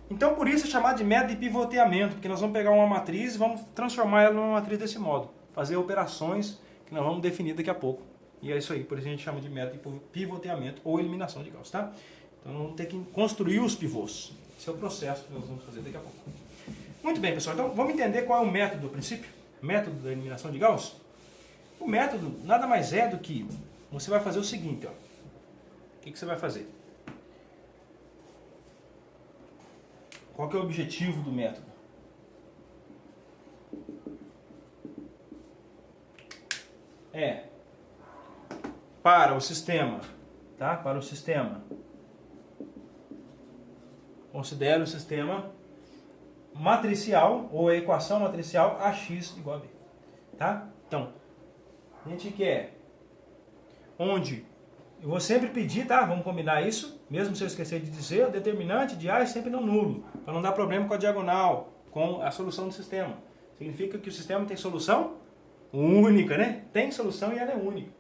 Então por isso é chamado de método de pivoteamento, porque nós vamos pegar uma matriz e vamos transformar ela numa matriz desse modo. Fazer operações que nós vamos definir daqui a pouco. E é isso aí, por isso a gente chama de método de pivoteamento ou eliminação de Gauss, tá? Então nós vamos ter que construir os pivôs. Esse é o processo que nós vamos fazer daqui a pouco. Muito bem, pessoal. Então vamos entender qual é o método do princípio, método da eliminação de Gauss. O método nada mais é do que você vai fazer o seguinte, ó. O que você vai fazer? Qual que é o objetivo do método? É para o sistema, tá? Para o sistema. Considere o sistema matricial ou a equação matricial AX igual a B, tá? Então, a gente quer onde eu vou sempre pedir, tá? Vamos combinar isso, mesmo se eu esquecer de dizer, o determinante de A é sempre não nulo, para não dar problema com a diagonal, com a solução do sistema. Significa que o sistema tem solução única, né? Tem solução e ela é única,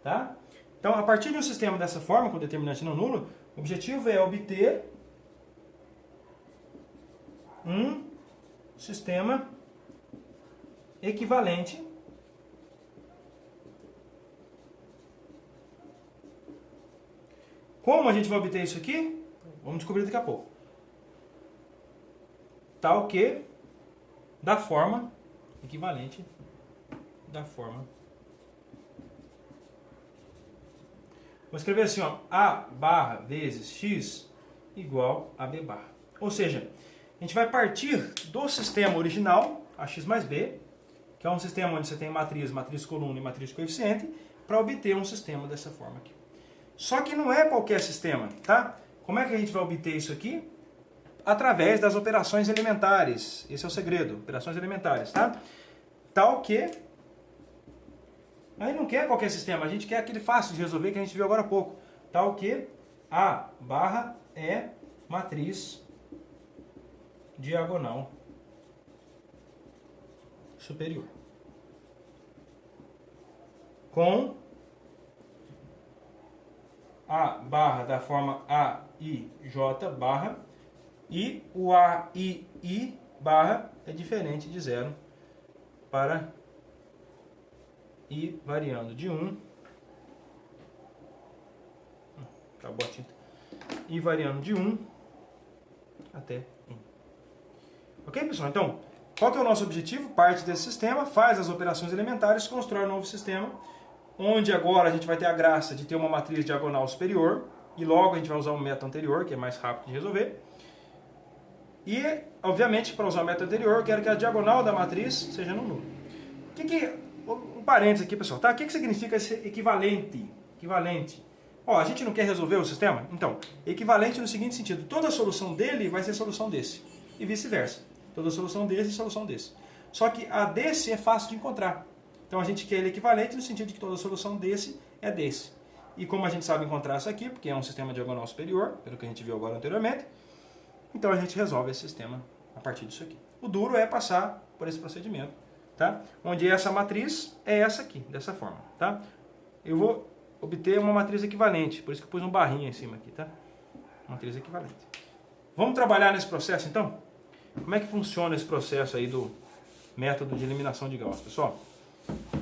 tá? Então, a partir de um sistema dessa forma, com determinante não nulo, o objetivo é obter um sistema equivalente Como a gente vai obter isso aqui? Vamos descobrir daqui a pouco. Tal que da forma equivalente da forma. Vou escrever assim, ó, A barra vezes X igual a B barra. Ou seja, a gente vai partir do sistema original, AX mais B, que é um sistema onde você tem matriz, matriz coluna e matriz coeficiente, para obter um sistema dessa forma aqui. Só que não é qualquer sistema, tá? Como é que a gente vai obter isso aqui? através das operações elementares. Esse é o segredo, operações elementares, tá? Tal que... A gente não quer qualquer sistema, a gente quer aquele fácil de resolver que a gente viu agora há pouco. Tal que A barra é matriz diagonal superior. Com A barra da forma A, I, J barra, e o A, I barra é diferente de 0 para I variando de 1, acabou a tinta, I variando de 1 até 1. Ok, pessoal? Então, qual que é o nosso objetivo? Parte desse sistema, faz as operações elementares, constrói um novo sistema, onde agora a gente vai ter a graça de ter uma matriz diagonal superior, e logo a gente vai usar o método anterior, que é mais rápido de resolver. E, obviamente, para usar o método anterior, eu quero que a diagonal da matriz seja no nulo. Um parênteses aqui, pessoal, tá? O que significa esse equivalente? Equivalente. Ó, a gente não quer resolver o sistema? Então, equivalente no seguinte sentido, toda solução dele vai ser solução desse, e vice-versa. Toda solução desse e solução desse. Só que a desse é fácil de encontrar. Então a gente quer ele equivalente no sentido de que toda solução desse é desse. E como a gente sabe encontrar isso aqui, porque é um sistema diagonal superior, pelo que a gente viu agora anteriormente, então a gente resolve esse sistema a partir disso aqui. O duro é passar por esse procedimento, tá? Onde essa matriz é essa aqui, dessa forma, tá? Eu vou obter uma matriz equivalente, por isso que eu pus um barrinho em cima aqui, tá? Matriz equivalente. Vamos trabalhar nesse processo então? Como é que funciona esse processo aí do método de eliminação de Gauss, pessoal?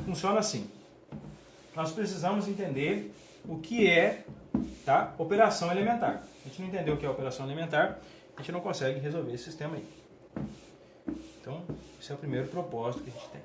Funciona assim. Nós precisamos entender o que é, tá, operação elementar. A gente não entendeu o que é operação elementar, a gente não consegue resolver esse sistema aí. Então, esse é o primeiro propósito que a gente tem.